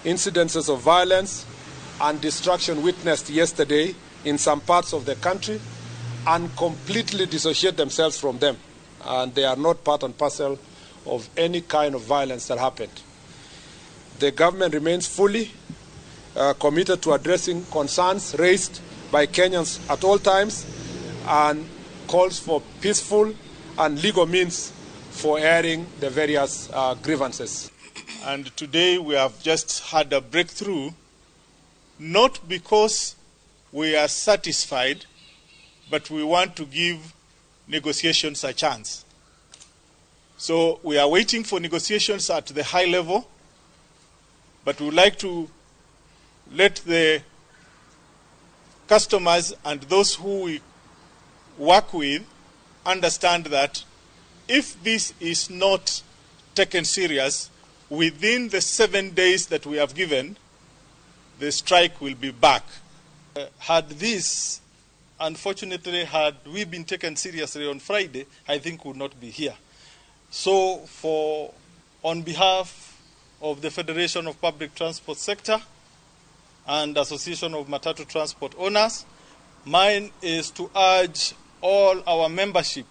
incidences of violence and destruction witnessed yesterday in some parts of the country and completely dissociate themselves from them. And they are not part and parcel of any kind of violence that happened. The government remains fully committed to addressing concerns raised by Kenyans at all times and calls for peaceful and legal means for airing the various grievances. And today we have just had a breakthrough, not because we are satisfied, but we want to give negotiations a chance. So we are waiting for negotiations at the high level, but we would like to let the customers and those who we work with understand that if this is not taken serious, within the 7 days that we have given, the strike will be back. Had we been taken seriously on Friday, I think we would not be here. So on behalf of the Federation of Public Transport Sector and Association of Matatu Transport Owners, mine is to urge all our membership,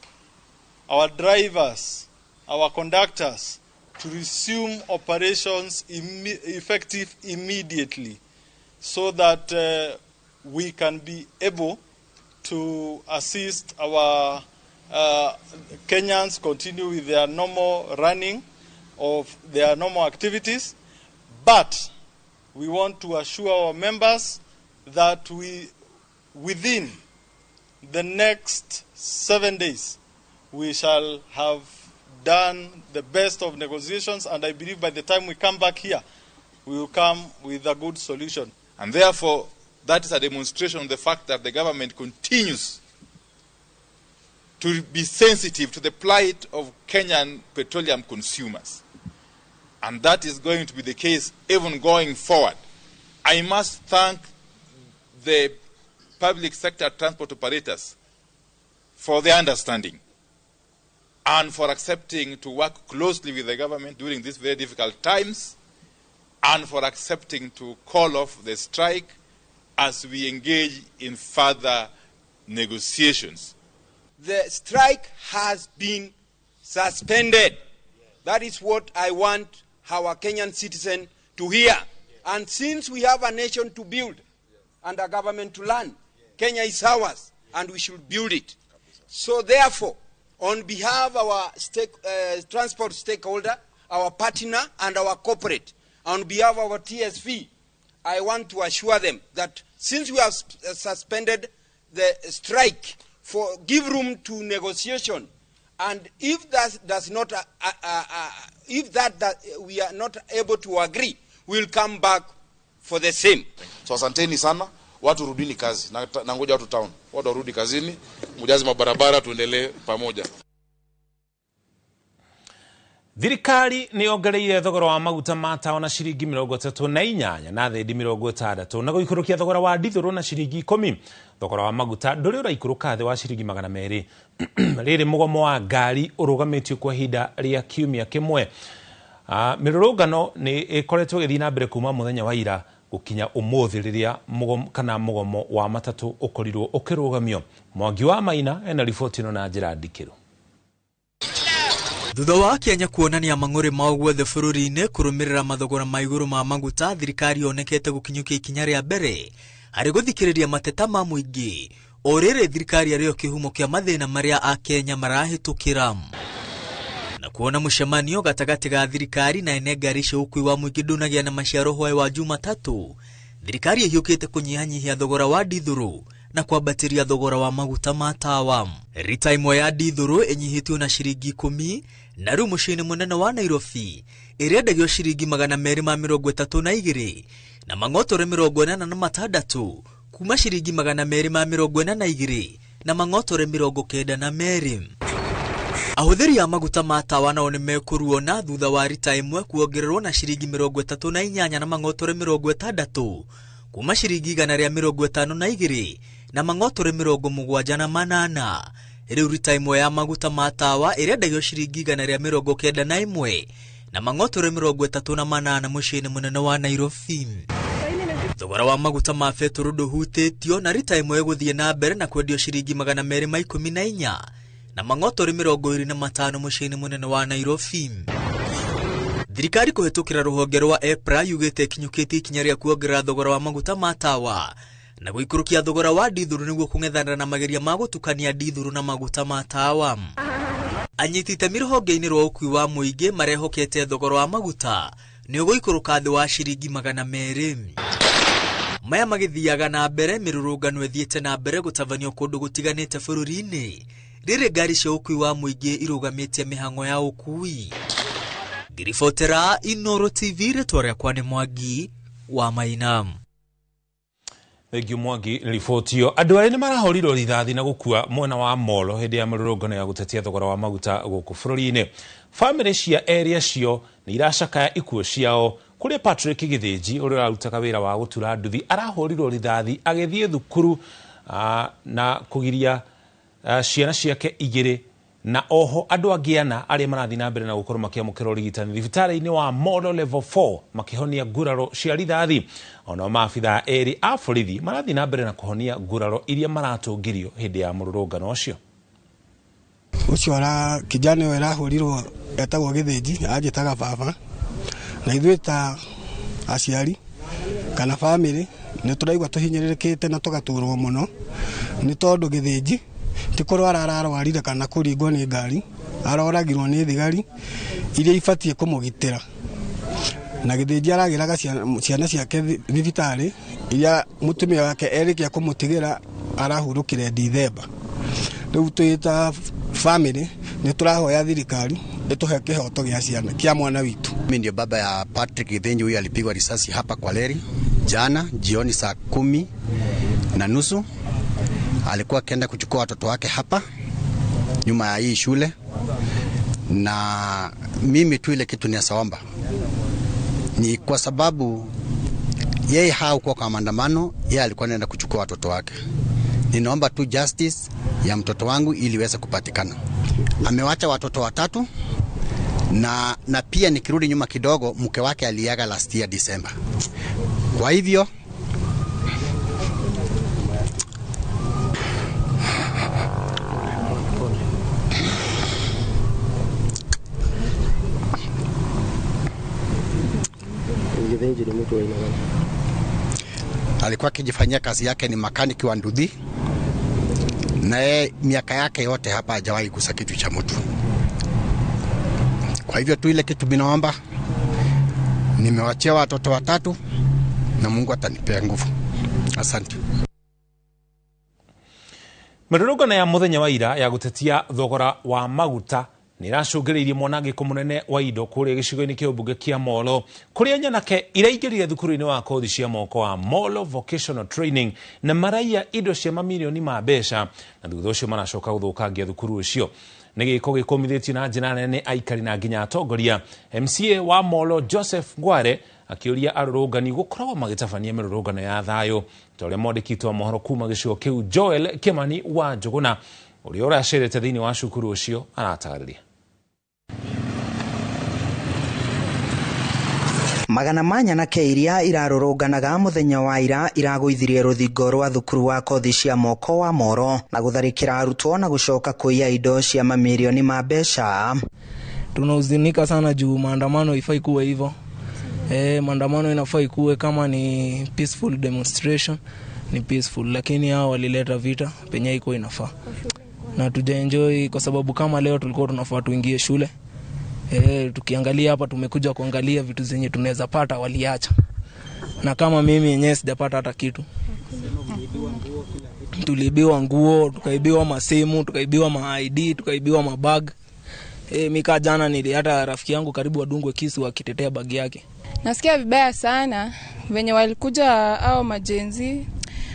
our drivers, our conductors, to resume operations effective immediately so that we can be able to assist our Kenyans continue with their normal running of their normal activities. But we want to assure our members that within the next 7 days, we shall have done the best of negotiations, and I believe by the time we come back here, we will come with a good solution. And therefore, that is a demonstration of the fact that the government continues to be sensitive to the plight of Kenyan petroleum consumers. And that is going to be the case even going forward. I must thank the public sector transport operators for their understanding and for accepting to work closely with the government during these very difficult times, and for accepting to call off the strike as we engage in further negotiations. The strike has been suspended. That is what I want our Kenyan citizen to hear. And since we have a nation to build and a government to run, Kenya is ours and we should build it. So therefore, on behalf of our transport stakeholder, our partner and our corporate, on behalf of our TSV, I want to assure them that since we have suspended the strike, give room to negotiation, and if that does not, we are not able to agree, we'll come back for the same. So asanteni sana, watu rudini kazi, na ngoja watu town, watu warudi kazini, mujazi mabarabara, tuendelee pamoja. Thirikari ni ongereire thogora wa maguta ma tawa na ciringi 38 na thendi 60 na guikurukia thogora wa dithuru na ciringi 10. Thogora wa maguta nduri uraikuruka thi wa ciringi 200. Riri mugomo wa ngari urugamitio kwa hinda ria kiumia kimwe. Mirurungano ni ikoretwo githii na mbere kuma muthenya wa ira gukinya umuthi riria mugomo wa matatu ukorirwo ukirugamio. Mwangi wa Maina ena riboti no na njira ndikiru. Thutha wa Kenya kuonania mang'uri mao guothe bũrũri-inĩ kũrũmĩrĩra mathogora ma igũrũ ma maguta, thirikari yonekete gũkinyũkia ikinya rĩa mbere harĩ gũthikĩrĩria mateta ma mũingĩ, o rĩrĩ thirikari arĩo kĩhumo kĩa mathĩna marĩa a Kenya marahĩtũkĩra. Na kuona mũcemanio gatagatĩ ga thirikari na ene ngari cia ũkui wa mũingĩ ndũnagĩa na maciaro hwaĩ wa Jumatatũ, thirikari ĩhiũkĩte kũnyihanyihia thogora wa dithũrũ na kwambatĩria thogora wa maguta ma tawa. Rita imwe ya dithũrũ ĩnyihĩtio na ciringi 10 na rĩu mũciĩ-inĩ mũnene wa Nairobi ĩrendagio ciringi 232 na mang'otore 46 kuma ciringi 242 na mang'otore 92. Ahũthĩri a maguta ma tawa nao nĩ mekũruona thutha wa rita imwe kuongererwo na ciringi 38 na mang'otore 60 kuma ciringi 152 na mang'otore 78. Rĩu rita imwe ya maguta ma tawa ĩrendagio ciringi 191 na mang'otore 38 mũciĩ-inĩ mũnene wa Nairobi. Thogora wa maguta ma betũrũ ndũhutĩtio na rita imwe gũthiĩ na mbere na kwendio ciringi 214 na mang'otore 25 mũciĩ-inĩ mũnene wa Nairobi. Thirikari kũhetũkĩra rũhonge rwa EPRA yugĩte ikinyũkĩtie ikinya rĩa kuongerera thogora wa maguta ma tawa na guikurukia thogora wa dithũrũ nĩguo kũng'ethanĩra na mageria ma gũtukania dithũrũ na maguta ma tawa. Anyiti itemi rũhonge-inĩ rwa ũkui wa mũingĩ marehokete thogora wa maguta nĩ ũgũikũrũka thĩ wa ciringi 200. Maya magĩthiaga na mbere, mĩrũrũngano ĩthiĩte na mbere gũtabanio kũndũ gũtiganĩte bũrũri-inĩ rĩrĩ ngari cia ũkui wa mũingĩ irũgamĩtie mĩhang'o ya ũkui. Ngiribotera Inooro TV, rĩtwa rĩakwa nĩ Mwangi wa Maina. Thank you Mwangi ribotio. Andũ arĩa nĩ marahorirwo rithathi na gũkua mwena wa Molo hĩndĩ ya mĩrũrũngano ya gũtetia thogora wa maguta gũkũ bũrũri-inĩ. Famĩlĩ cia area cio nĩ iracakaya ikuũ ciao, kũrĩa Patrick Githinji ũrĩa arutaga wĩra wa gũtura nduthi arahorirwo rithathi agĩthiĩ thukuru na kũgiria ciana ciake igĩrĩ, na oho andũ angĩ ana arĩa marathiĩ na mbere na gũkorwo makĩamũkĩra ũrigitani thibitarĩ-inĩ wa Molo level 4 makĩhonia nguraro cia rithathi. Ona maabitha erĩ a borithi marathiĩ na mbere na kũhonia nguraro iria maratũngĩrio hĩndĩ ya mũrũrũngano ũcio. Ũcio kijana ũyũ arahũrirwo etagwo Githinji, anjĩtaga baba, na ithuĩ ta aciari kana family nĩ tũraigua tũhinyĩrĩrĩkĩte na tũgaturwo mũno nĩ tondũ Githinji ti kũrwara ararwarire kana kũringwo nĩ ngari, aroragirwo nĩ thigari iria ibatiĩ kũmũgitĩra, na Githinji aragĩraga ciana ciake thibitarĩ iria mũtumia wake erĩkia kũmũtigĩra arahurũkire Dithemba. Rĩu twĩta family nĩ tũrahoya thirikari ĩtũhe kĩhoto gĩa ciana kĩa mwana witũ. Mimi ndio baba ya Patrick Githinji, huyu alipigwa risasi hapa kwa Leri jana jioni saa 10:30. Alikuwa akienda kuchukua watoto wake hapa nyuma ya hii shule, na mimi tu ile kitu niasaomba ni kwa sababu yeye hakuwa kwa maandamano, yeye alikuwa anaenda kuchukua watoto wake. Ninaomba tu justice ya mtoto wangu ili iweze kupatikana. Amewacha watoto 3 na pia nikirudi nyuma kidogo, mke wake aliaga last year December. Kwa hivyo alikuwa akijifanyia kazi yake, ni makaniki wa nduthi, na miaka yake yote hapa hajawahi kusa kitu cha mtu. Kwa hivyo tu ile kitu binaomba, nimewachia watoto 3 na Mungu atanipea nguvu. Asante. Mirurungano ya muthenya wa ira ya gutetia thogora wa maguta niracungiririe mwanangiko munene wa indo kuria gicigo-ini kia ubunge kia Molo, kuria nyanake iraingirire thukuru-ini wa kothi cia moko wa Molo Vocational Training na maraia indo cia mamilioni ma mbeca, na thutha ucio maracoka guthukangia thukuru ucio. Nĩ gĩko gĩkũmithĩtio na njĩra nene aikari na nginya atongoria. MCA wa Molo Joseph Ngware akĩũria arũrũngani gũkorwo magĩtabania mĩrũrũngano ya thayũ. Ta ũrĩa mwandĩkĩtwo mohoro kuma gĩcigo kĩu Joel Kimani wa Njũgũna, ũrĩa ũracerete thĩinĩ wa cukuru ũcio, aratarĩria. Magana manya na keiria irarũrũnganaga muthenya wa ira iragũithirie rũthingo rwa thukuru wa kothi cia moko wa Moro na gũtharĩkĩra arutwo na gũcoka kuiya indo cia mamilioni ma mbeca. Tunahuzunika sana juu maandamano ifai kuwe hivyo. Maandamano inafai kuwe kama ni peaceful demonstration, ni peaceful, lakini hao walileta vita penye iko inafaa. Na tujaenjoy kwa sababu kama leo tulikuwa tunafaa tuingie shule. Tukiangalia hapa tumekuja kuangalia vitu zenye tunaweza pata waliacha. Na kama mimi yenyewe sijapata hata kitu. Tuliibiwa nguo, tukaibiwa masimu, tukaibiwa ma-ID, tukaibiwa mabag. Mika jana nili hata rafiki yangu karibu adungwe kisu akitetea bag yake. Nasikia vibaya sana venye walikuja au majenzi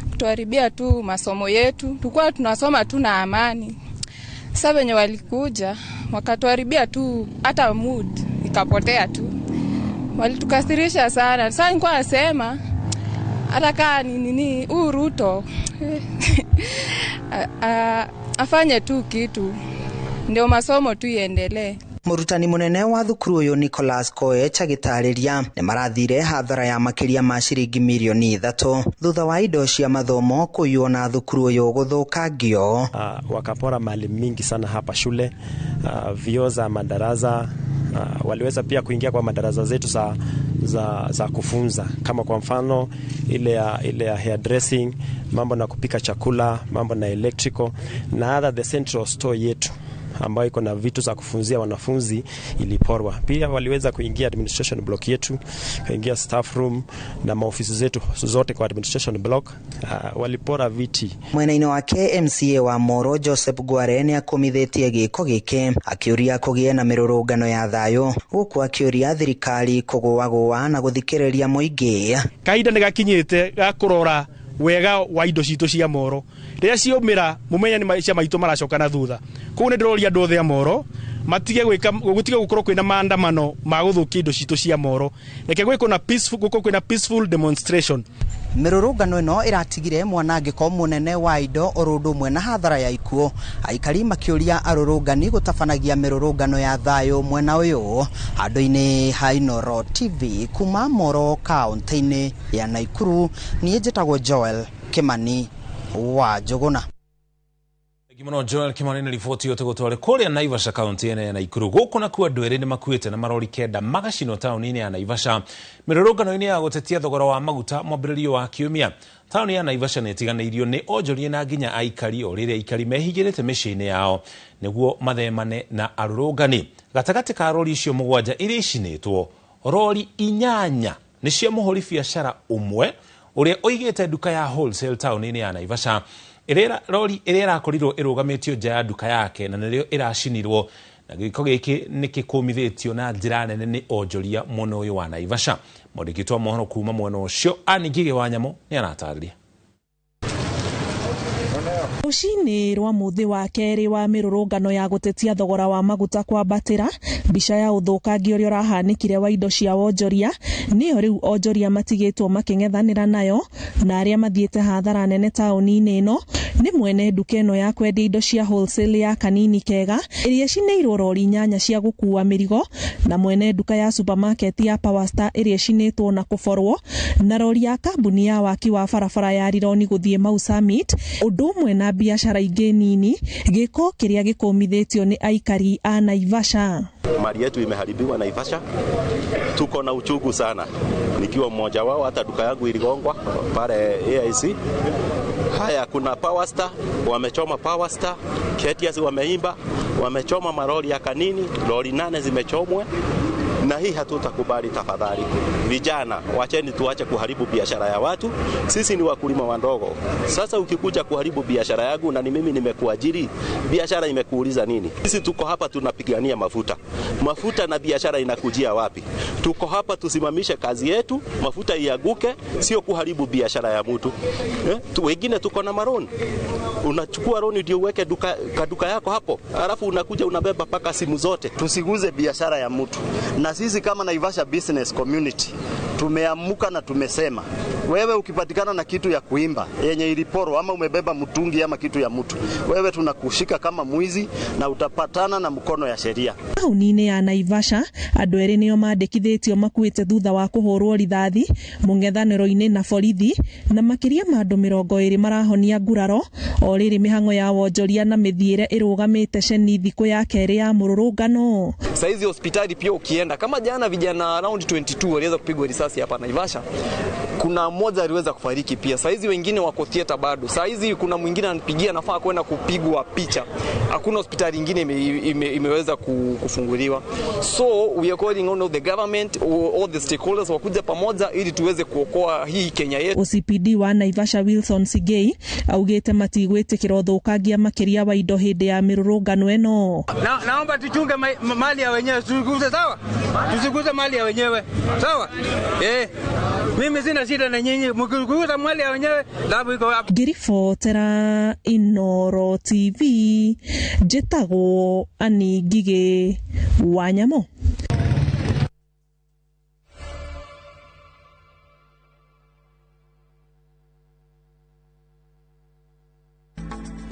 kutuharibia tu masomo yetu. Tulikuwa tunasoma tu na amani. Sasa venye walikuja wakatuharibia tu, hata mood ikapotea tu. Walitukasirisha sana. Sasa nilikuwa nasema hata kaa nini Ruto afanye tu kitu ndio masomo tu iendelee. Murutani munene wa thukuru uyu Nicholas Koech agĩtarĩria nĩ marathire hathara ya makĩria ma ciringi milioni 3 thutha wa indo cia mathomo kũiywo na thukuru uyu gũthũkangio. Wakapora mali mingi sana hapa shule, vioo za madarasa, waliweza pia kuingia kwa madarasa zetu za kufunza, kama kwa mfano ile ya hairdressing, mambo na kupika chakula, mambo na electrical, na hata the central store yetu ambayo iko na vitu za kufunzia wanafunzi iliporwa. Pia waliweza kuingia administration block yetu, kuingia staff room na maofisi zetu zote kwa administration block, walipora viti. Mwena-inĩ wake MCA wa Moro Joseph Ngware nĩ akomithĩtie gĩko gĩkĩ, akĩũria kũgĩe na mĩrũrũngano ya thayũ, gũkũ akĩũria thirikari kũgũagũa na gũthikĩrĩria mũingĩ. Kahinda nĩ gakinyĩte ga kũrora wega wa indo citũ cia Moro. Rĩrĩa ciomĩra mũmenya nĩ cia maitũ maracoka na thutha. Kũu nĩ ndĩroria andũ othe a Moro matige gũtige gũkorwo kwĩna maandamano ma gũthũkia indo citũ cia Moro. Reke kwĩna peaceful demonstration. Mĩrũrũngano ĩno ĩratigire mwanangĩko mũnene wa indo oro ũndũ ũmwe na hathara ya ikuũ. Aikari makĩũria arũrũngani gũtabanagia mĩrũrũngano ya thayũ mwena ũyũ. Handũ-inĩ ha Inooro TV kuma Moro kaunti-inĩ ya Nakuru, niĩ njĩtagwo Joel Kimani wa Njũgũna. Gimono Joel Kimani na riboti yote gutware kuria Naivasha county ya Nakuru. Gũkũ nakuo andũ erĩ nĩ makuĩte na marori kenda magacino taũni-inĩ ya Naivasha. Mĩrũrũngano-inĩ ya gũtetia thogora wa maguta mwambĩrĩrio wa kiumia. Taũni ya Naivasha nĩ ĩtiganĩirio nĩ onjoria na nginya aikari, o rĩrĩa aikari mehingĩrĩte mĩciĩ-inĩ yao nĩguo mathemane na arũrũngani. Gatagatĩ ka rori icio 7 iria icinĩtwo, rori 8 nĩ cia mũhũri biacara ũmwe ũrĩa oigĩte nduka ya wholesale taũni-inĩ ya Naivasha. Rori ĩrĩa ĩrakorirwo ĩrũgamĩtio nja ya nduka yake na nĩrĩo ĩracinirwo, na gĩko gĩkĩ nĩ gĩkũmithĩtio na njĩra nene nĩ onjoria mwena ũyũ wa Naivasha. Mwandĩki wa mohoro kuma mwena ũcio Anne Ngigĩ wa Nyamũ nĩ aratarĩria. Rucini rwa muthi wa keri wa mirurungano ya gutetia thogora wa maguta kwambatira, mbica ya uthukangia uria urahanikire wa indo cia wonjoria niyo riu onjoria matigitwo making'ethanira nayo, na aria mathiete hathara nene tauni-ini ino ni mwene nduka ino ya kwendia indo cia wholesale ya Kanini Kega iria cineirwo rori nyanya cia gukua mirigo, na mwene nduka ya supermarket ya Power Star iria cinetwo na kuborwo, na rori ya kambuni ya waki wa barabara ya Rironi guthie Mau Summit, undu umwe na biashara ingi nini, giko kiria gikomithitio ni aikari a Naivasha. Mali yetu imeharibiwa Naivasha, tuko na uchungu sana. Nikiwa mmoja wao, hata duka yangu iligongwa pale AIC. Haya, kuna Power Star, wamechoma Power Star, KTS wameimba, wamechoma maroli ya Kanini, lori 8 zimechomwe. Na hii hatutakubali tafadhali. Vijana, wacheni tuache kuharibu biashara ya watu. Sisi ni wakulima wadogo. Sasa ukikuja kuharibu biashara yangu na ni mimi nimekuajiri, biashara imekuuliza nini? Sisi tuko hapa tunapigania mafuta. Mafuta na biashara inakujia wapi? Tuko hapa tusimamishe kazi yetu, mafuta iaguke, sio kuharibu biashara ya mtu. Wengine tuko na maroni. Unachukua roni ndio uweke duka yako hapo, alafu unakuja unabeba paka simu zote. Tusiguze biashara ya mtu. Na sisi kama Naivasha Business Community tumeamuka na tumesema, wewe ukipatikana na kitu ya kuimba yenye iliporo ama umebeba mtungi ama kitu ya mtu, wewe tunakushika kama mwizi na utapatana na mkono ya sheria. Tauni-ini ya Naivasha andu eri nio mandikithitio makuite thutha wa kuhurwo rithathi mung'ethaniro-ini na borithi, na makiria ma andu 20 marahonia nguraro o riri mihango ya wonjoria na mithiire irugamite ceni thiku ya keri ya mururungano. Saizi hospitali pia ukienda, kama jana vijana around 22 waliweza kupigwa risasi hapa Naivasha. Kuna mmoja aliweza kufariki pia. Saizi wengine wako theater bado. Saizi kuna mwingine anapigia nafaa kwenda kupigwa picha. Hakuna hospitali nyingine imeweza kufunguliwa. So we are calling on the government, all the stakeholders wakuja pamoja ili tuweze kuokoa hii Kenya yetu. OCPD wa Naivasha Wilson Sigei augite matigwitikira uthukangia makiria wa indo hindi ya mirurungano eno. Naomba tuchunge mali ya wenyewe, tusiguze sawa? Tusiguze mali ya wenyewe. Sawa? Mimi sina shida na nyinyi, mkiguza mali ya wenyewe labu iko wapi? Ngiribotera Inoro TV, Jetago Ani Ngige Wanyamo.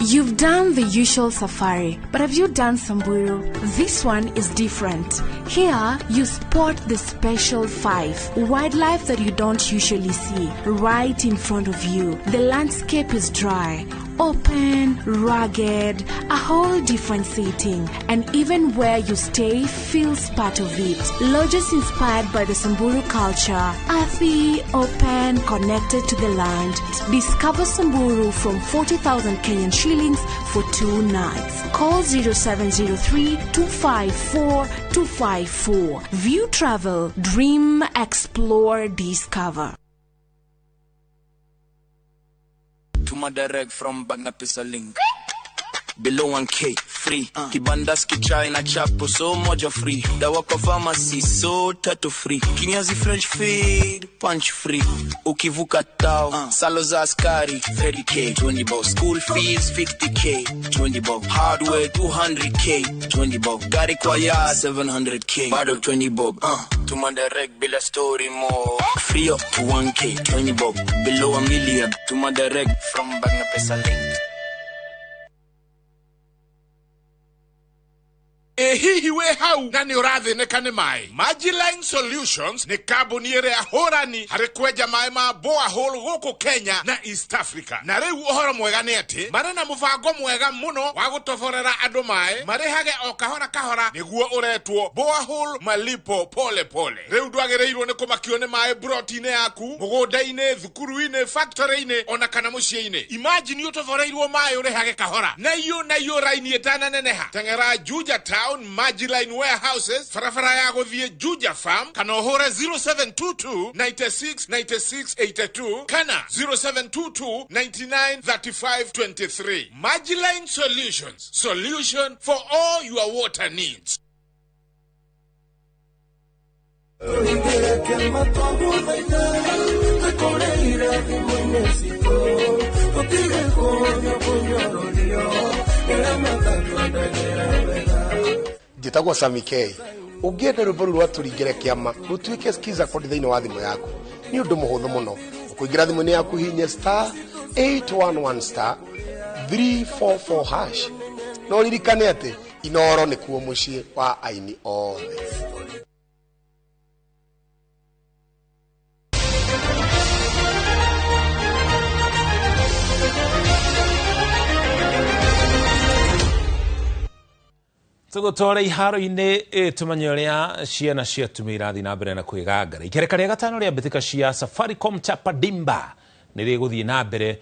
You've done the usual safari, but have you done Samburu? This one is different. Here, you spot the special 5, wildlife that you don't usually see, right in front of you. The landscape is dry, open, rugged, a whole different setting, and even where you stay feels part of it. Lodges inspired by the Samburu culture, earthy, open, connected to the land. Discover Samburu from 40,000 Kenyan shillings for 2 nights. Call 0703 254 254. View Travel, dream, explore, discover. Tuma direct from Bagna Pesa Link. Below 1K, free. Kibandas kichai na chapo, so moja free. Dawa kwa pharmacy, so tattoo free. Kinyazi French feed, punch free. Ukivuka tao, salo za askari, 30K, 20 bob. School fees, 50K, 20 bob. Hardware, 200K, 20 bob. Gari kwa ya, 700K, bado 20 bob. Tuma direct bila story more. Free up to 1K, 20 bob. Below a million, tuma direct from Bagna Pesa Link. Hihi we hau na ni urathe ne kane mai. Magiline Solutions ni kabuniere ahorani harekweja mai ma boa hole goko Kenya na East Africa. Na reu ohoro mwega ni ati mare na mufango mwega muno wa gutoforera andu mai mare hage o kahora niguo uretwo boa hole malipo pole pole. Reu ndwagereirwo ni kumakio ni mai brotine yaku mugunda-ine, thukuru-ine, factory-ine ona kana mucie-ine. Imagine utoforeirwo mai ure hage kahora na iyo raini etana neneha tengera Juja Town Magiline Warehouses farafara ya gothie Juja Farm kana ohora 0722 96 96 82 kana 0722 99 35 23. Magiline Solutions, solution for all your water needs. Ndagwa Samikei ungienda rwimbo rwa turingire kiama rutuike skiza kodi thiini wa thimu yaku ni undu muhuthu muno kuingira thimu-ini yaku hinya star 811 star 344 hash no ririkane ati Inoro ni kuo mucii wa aini othe. Tugutore iharo-ini tumanye uria ciana ciatumia irathi na mbere na kwigangara. Ikereka ria gatano ria mbitika cia Safaricom Chapa Dimba niri guthii na mbere.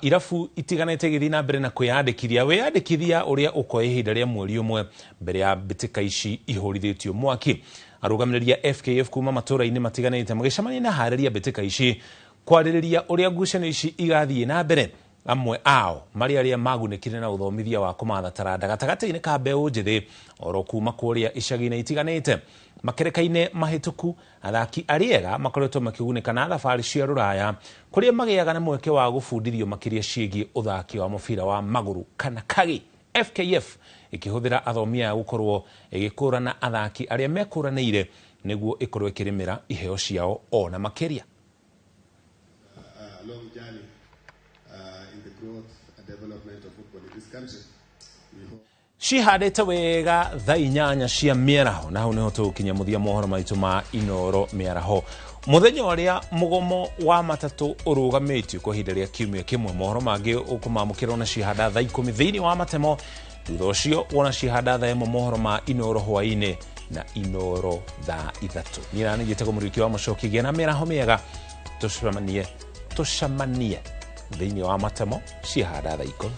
Irafu itiganite githi na mbere na kwiyandikithia wiyandikithia uria ukoya ihinda ria mweri umwe mbere ya mbitika ici ihurithitio mwaki. Arugamiria FKF kuma matura-ini matiganite magicamania na hariria mbitika ici kwaririria uria ngucanio ici igathii na mbere. Amwe ao mari aria magunikire na uthomithia wa kumatha taranda gatagati-ini ka mbeu njithi oro kuma kuria icagi-ini itiganite. Makereka-ini mahituku athaki ariega makoretwo makigunika na thabari cia ruraya kuria magiaga na mweke wa gubundithio makiria ciigi uthaki wa mubira wa maguru kana kagi. FKF ikihuthira athomia ya gukorwo igikurana athaki aria mekuranire niguo ikorwo ikirimira iheo ciao ona makiria. Cihandite wega thaa 8 cia miaraho na hau niho tukinya muthia mohoro maitu ma Inoro miaraho. Muthenya uria mugomo wa matatu urugamitio kwa ihinda ria kiumia kimwe. Mohoro mangi ukumamukira na cihanda thaa 10 thiini wa matemo. Thutha ucio wona cihanda thaa 1 mohoro ma Inoro hwaini na Inoro thaa 3. Nirani gitego muriki wa mucoki gena miaraho miega tucamanie thiini wa matemo cihanda thaa 10.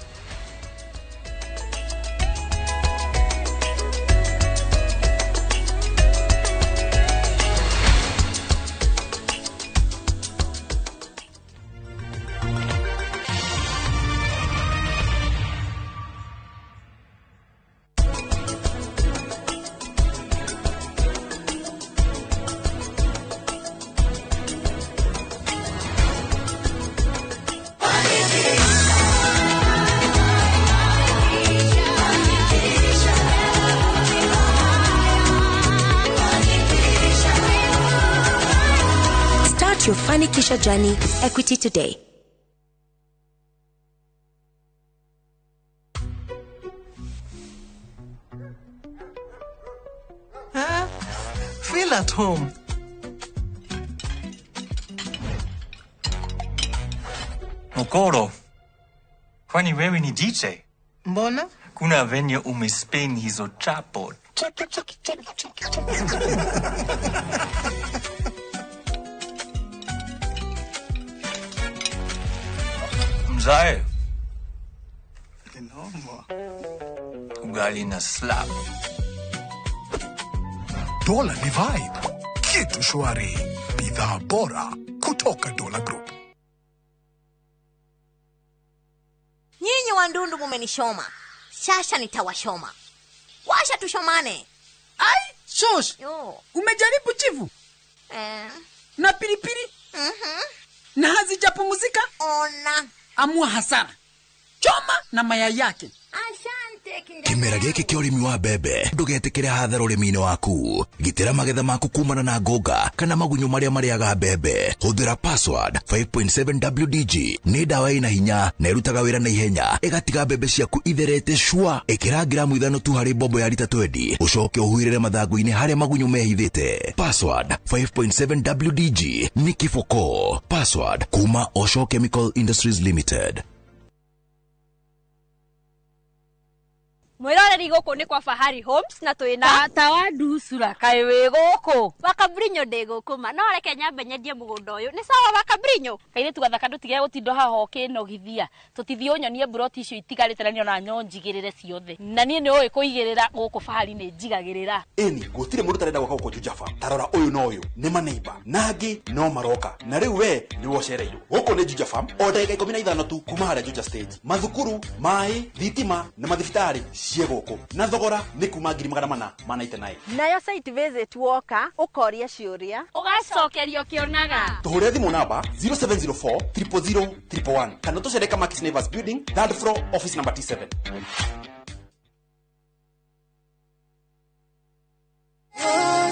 Your Fanikisha journey with Equity today. Feel at home. Okoro, kwani wewe ni DJ? Mbona? Kuna venye umespin hizo chapo. Mzae. Ugali na slap. Dola ni vibe. Kitu shwari. Bidhaa bora kutoka Dola Group. Nyinyi wandundu mumenishoma. Shasha nitawashoma. Washa tushomane. Ai, shosh. Umejaribu chivu? Na pilipili? Na hazijapumzika? Ona. Amua hasara. Choma na mayai yake. Kimera giki kia urimi wa mbembe ndugetikire hathara urimi-ini waku. Gitira magetha maku kumana na ngonga kana magunyo maria mariaga mbembe. Huthira password 5.7 WDG ni dawa ina hinya na irutaga wira na ihenya igatiga mbembe ciaku itherete shwa. Ikira gramu 5 tu hari bombo ya lita 20 ucoke uhuirire mathangu-ini haria magunyo mehithite. Password 5.7 WDG ni kifoko. Password kuma Osho Chemical Industries Limited. Mwiroreri guku ni kwa Fahari Homes na twina tata wa ndusura kai wi guku Wakabrinyo ndi guku ma no reke nyambe nyendie mugunda uyu ni sawa Wakabrinyo kaire tugathaka ndutige gutindo haho kinogithia tutithio nyonie broti icio itigarite na niona nyonjigirire ciothe na nie ni oi kuigirira guku Fahari ni njigagirira eni gutire mundu tarenda gwaka guku Juja Farm tarora uyu no uyu ni maneiba nangi no maroka na riu we ni wocereirwo guku ni Juja Farm o ndagika 15 tu kuma haria Juja Stage mathukuru mai thitima na mathibitari ciegoko na thogora ni kuma 489 nayo site visit woka ukoria ciuria ugacokerio kionaga tuhure thimu namba 0704 000 111 kana tucereka Max Nevers Building 3rd floor office number T7.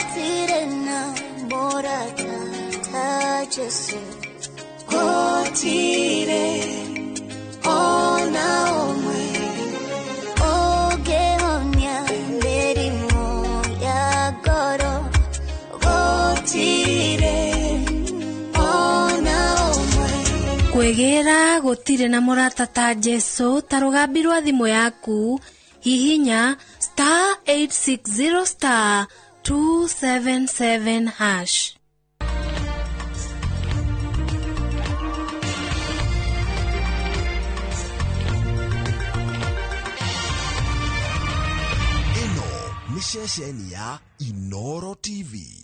gotire na morata ta Jesu gotire ona omwe ogehonia merimo ya goro gotire ona omwe kwegera gotire na morata ta Jesu tarugambirwa thimu yaku hihinya *860 *277#. Ni ceceni ya Inoro TV.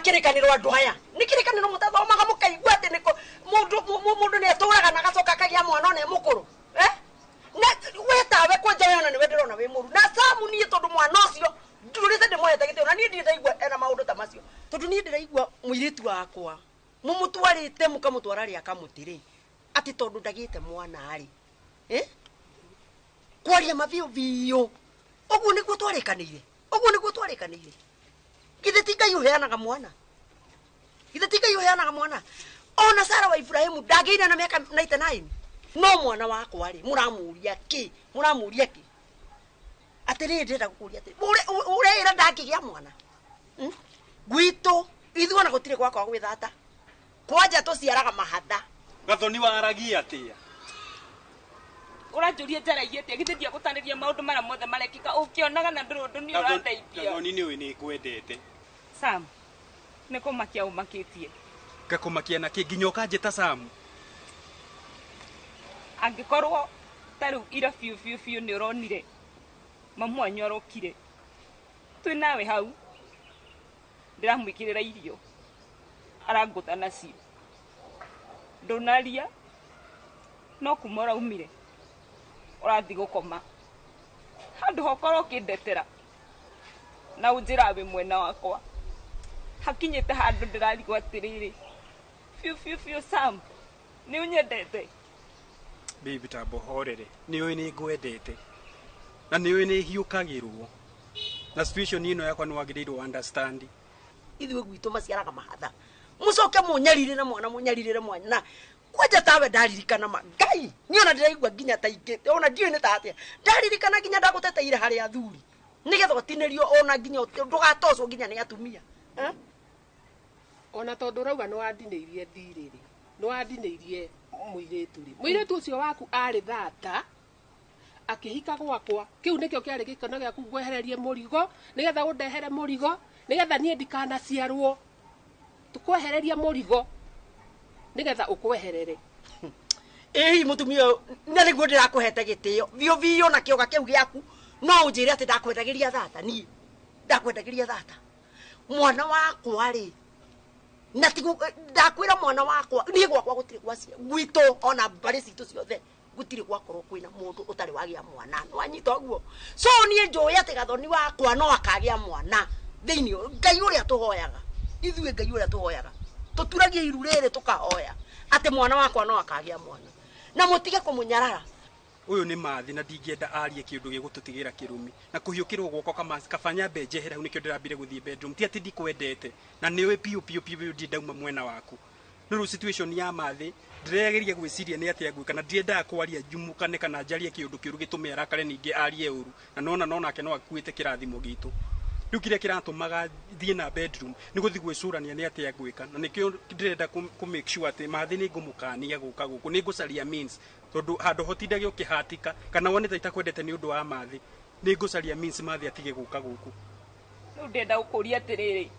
Kirikaniro andu aya nikirikaniro mutathomaga mukaigua ati niko mundu ne aturaga na gacoka kagia mwana ne mukuru na wetawe kwanja wena ni wendirona we muru na samu ni tondu mwana ucio ndurite ndimoyete gitio na ni ndiraigua ena maundu ta macio tondu ni ndiraigua muiritu wakwa mumutwarite mukamutwara ria kamutiri ati tondu ndagite mwana ari kwaria mavio vio oguo niguo twarikanire Githeti yuheanaga mwana. Githeti yuheanaga mwana. Ona Sara wa Ibrahimu ndageire na miaka 99. No mwana wako ari muramuria ki? Atiri ndira gukuria ati. Ure ira ndakigia mwana. Gwito ithuo na gutire gwakwa gwithata. Kwanja tuciaraga mahatha. Gathoni waragia atia. Uranjurie njaragia atia githithia gutaniria maundu mara mothe marekika ukionaga na ndurundu ni urandeithia. Gathoni ni we ni kwendete. Sam, niko makia umakitie. Gakumakia na kinginya ukanjita Sam. Angikorwo taru ira fiu ni uronire. Mamu anyorokire. Twi nawe hau. Ndiramwikirira irio. Aranguta nacio. Ndonaria no kumora umire. Urathi gukoma. Handu hokoro kindetera. Na unjira we mwena wakwa. Hakinyete handu ndirarigwo atiriri. Fiu Sam. Ni unyendete. Baby tambo horere. Ni we ni ngwendete. Na ni we ni hiukagirwo. Na situation ino yakwa no agiriirwo understand. Ithuĩ gwitũ maciaraga mahatha. Mucoke munyarire mwana na kwanja tawe ndaririkana Ngai niona ndiraigua nginya taingite ona ndiwe ni tatia ndaririkana nginya ndaguteteire hari athuri nigetha gutinirio ona nginya ndugatocwo nginya ni atumia ona tondu rauga no andineirie thiriri no andineirie muiretu ucio waku ari thata akihika gwakwa kiu nikio kiari gikano giaku gwehererie murigo nigetha undehere murigo nigetha nie ndikana ciarwo tukwehereria murigo nigetha ukweherere mutumia na niguo ndirakuhete gitio vio na kioga kiu giaku no unjire ati ndakwendagiria thata nie ndakwendagiria thata mwana wakwa ri na tigu ndakwira mwana wakwa nie gwakwa gutire gwacia gwito ona mbari citu ciothe gutire gwakorwo kwina mundu utari wagia mwana wanyita guo so nie njoya ati Gathoni wakwa no akagia mwana thiini Ngai uria tuhoyaga ithuĩ Ngai uria tuhoyaga tuturagie iru rĩrĩ tukahoya ati mwana wakwa no akagia mwana na mutige kumunyarara uyu ni mathi na ndingienda arie kindu gigututigira kirumi na kuhiukirwo gwoko kama kabanya benjehera nikio ndirambire guthie bedroom ti ati ndikwendete na niwe piu ndidauma mwena waku no situation ya mathi ndiregeria gwiciria ni atia gwika na ndiendaga kwaria njumukane kana njarie kiundu kiuru gitume arakare ningi arie uru na nona ake no akuite kirathimo gitu riu kiria kiratumaga thie na bedroom ni guthi gwicurania ni atia gwika na nikio ndirenda ku make sure ati mathi ni ngumukania guka guku ni ngucaria means tondu handu hotindage ukihatika kana wone ta itakwendete ni undu wa mathi ni ngucaria means mathi atige guka guku riu ndenda ukuria atiriri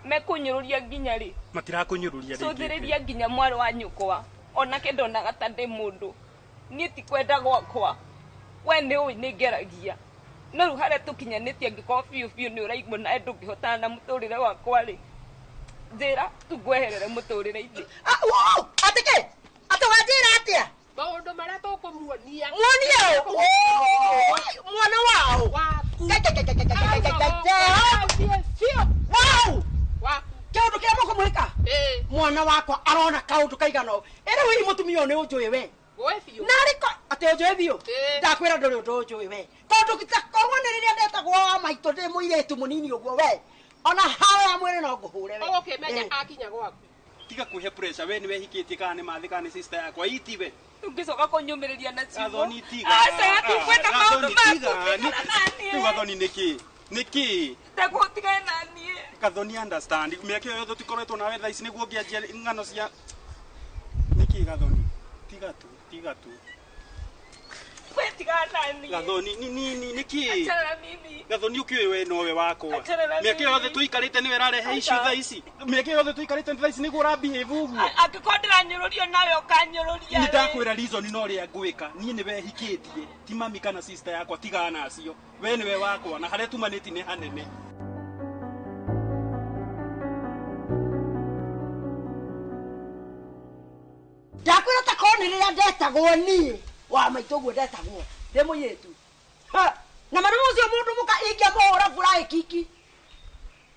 mekunyururia nginya ri matirakunyururia ri cuthiriria nginya mwari wa nyukwa onake ndonaga ta ndi mundu ni ti kwenda gwakwa we ni ui ni ngeragia no ru haria tukinyanitie ngiko biu ni uraigua na endu ngihotana na muturire wakwa ri njira tungweherere muturire-ini atike atawajira atia maundu maria tukumuonia mwana wao kaundu kia moko mwika mwana wakwa arona kaundu kaigano ere wi mutumia ni unjui we nariko ati unjui biu ndakwira nduri undu unjui we tondu gitakorwo ni riria ndetagwo wa maitu ndi muiretu munini uguo we ona hawe amwire no nguhure we okay menya akinya gwaku tiga kuhe pressure we ni wehikitie kana ni mathi kana ni sister yakwa itiwe ungicoka kunyumiriria na chigo gathoni tiga kwenda maundu maku gathoni niki ndakutigana nanie gathoni understand miaka yothe tikoretwo nawe thaa ici niguo ngianjia ng'ano cia niki gathoni tiga tu kwetigana nanie gathoni niki achana mimi gathoni ukiwe we nowe wakwa miaka yothe tuikarite niwe rarehe ici thaa ici miaka yothe tuikarite thaa ici niguo urabehave uguo akikondera nyururio nawe ukanyururia ndakwira reason no ria ngwika nie niwe hikitie ti mami kana sister yakwa tigana acio we niwe wakwa na haria tumaniti ni hanene ndakwira ta koni riria ndetagwo ni wa maitoguo ndetagwo ndi muyetu na marumu ucio mundu muka ingia muhura furahi kiki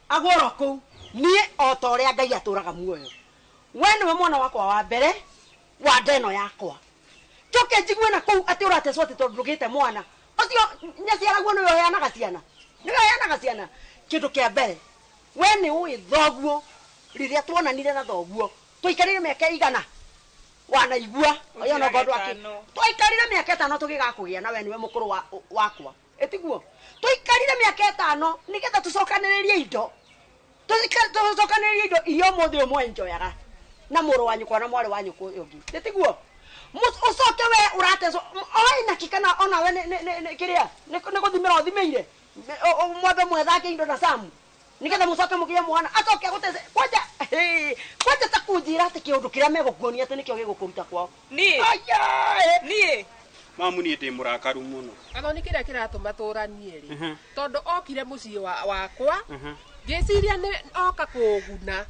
agworo ku nie o ta uria Ngai aturaga muoyo we niwe mwana wakwa wa mbere wa ndeno yakwa toke njigwe na kuu ati uratecwo ati tondu ndugite mwana ucio nyaciaragwo niwe yana ciana kindu kia mbere we ni ui thoguo riria tuonanire na thoguo tuikarire miaka igana wanaigua oyo no gondo aki tuikarire miaka 5 tugigakugia na we niwe mukuru wakwa etiguo tuikarire miaka 5 nigetha tucokaniririe indo tucokaniririe indo iyo mothe umwe enjoyaga na muru wanyu kwa na mwari wanyu kuyungi etiguo ucoke we uratecwo oi na kikana ona we ne kiria ne guthimira uthimeire mwambe mwethake indo na samu nigetha mucoke mugie mwana acoke guteze kwanja ta kunjira ati kiundu kiria megukuonia ati nikio gigukuruta kwao nie mamu ni ndi murakaru muno gathoni kiria kiratuma turanie ri tondu okire mucii wakwa ngiciria ni oka kuguna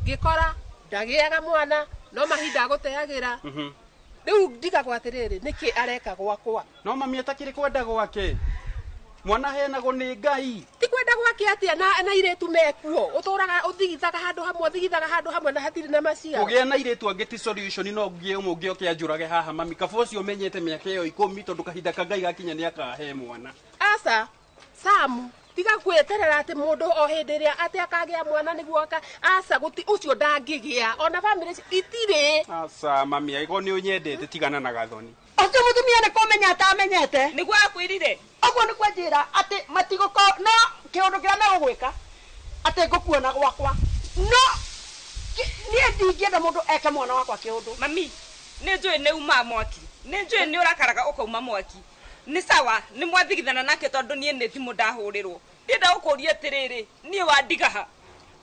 ngikora ndagiaga mwana no mahinda guteagira riu ndigagwo atiriri niki areka gwakwa no mami atakiri kwenda gwake mwana henagwo ni Ngai ti kwenda gwake atia na iretu mekuo uturaga uthigithaga handu hamwe na hatiri na macia ugia na iretu angeti solution no ngie umugio kianjurage haha mami kaboci umenyete miaka iyo 10 tondu kahinda ka Ngai gakinya ni akahe mwana asa samu tiga kweterera ati mundu o hindi ria ati akagia mwana niguo asa guti ucio ndangigia ona family itire asa mami aigo ni unyendete tigana na gathoni ucio mutumia ni kumenya atamenyete niguo akwirire oguo ni kwenjira ati matiguko no kiundu kiria megugwika ati ngukuona gwakwa no nie ndingienda mundu eke mwana wakwa kiundu mami ni njui ni uma mwaki ni njui ni urakaraga ukauma mwaki ni sawa ni mwathigithana nake tondu nie ni thimu ndahurirwo ndenda ukuria atiriri nie wandigaha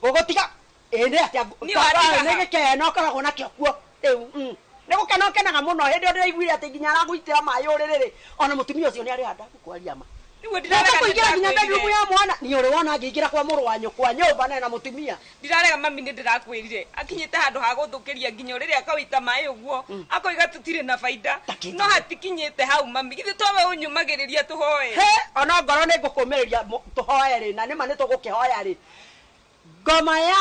gugotiga ende atia ni wandigaha ni gikeno karagwo nakio kuo riu nigukena ukenaga muno hindi ndio iguire ati nginya araguitira mai uririri ona mutumia ucio ni ari handa kwaria ma niwe ndirarega kuingira nginya bedroom ya mwana ni uri wona ngiingira kwa muru wanyu kwa nyumba na mutumia ndirarega mami ni ndirakwirire akinyite handu ha guthukiria nginya uriri akawita mai uguo akoiga tutire na faida no hatikinyite hau mami githe towe unyumagiriria tuhoe ona ngoro ni ngukumiria tuhoe ri na nima ni tugukihoya ri ngoma ya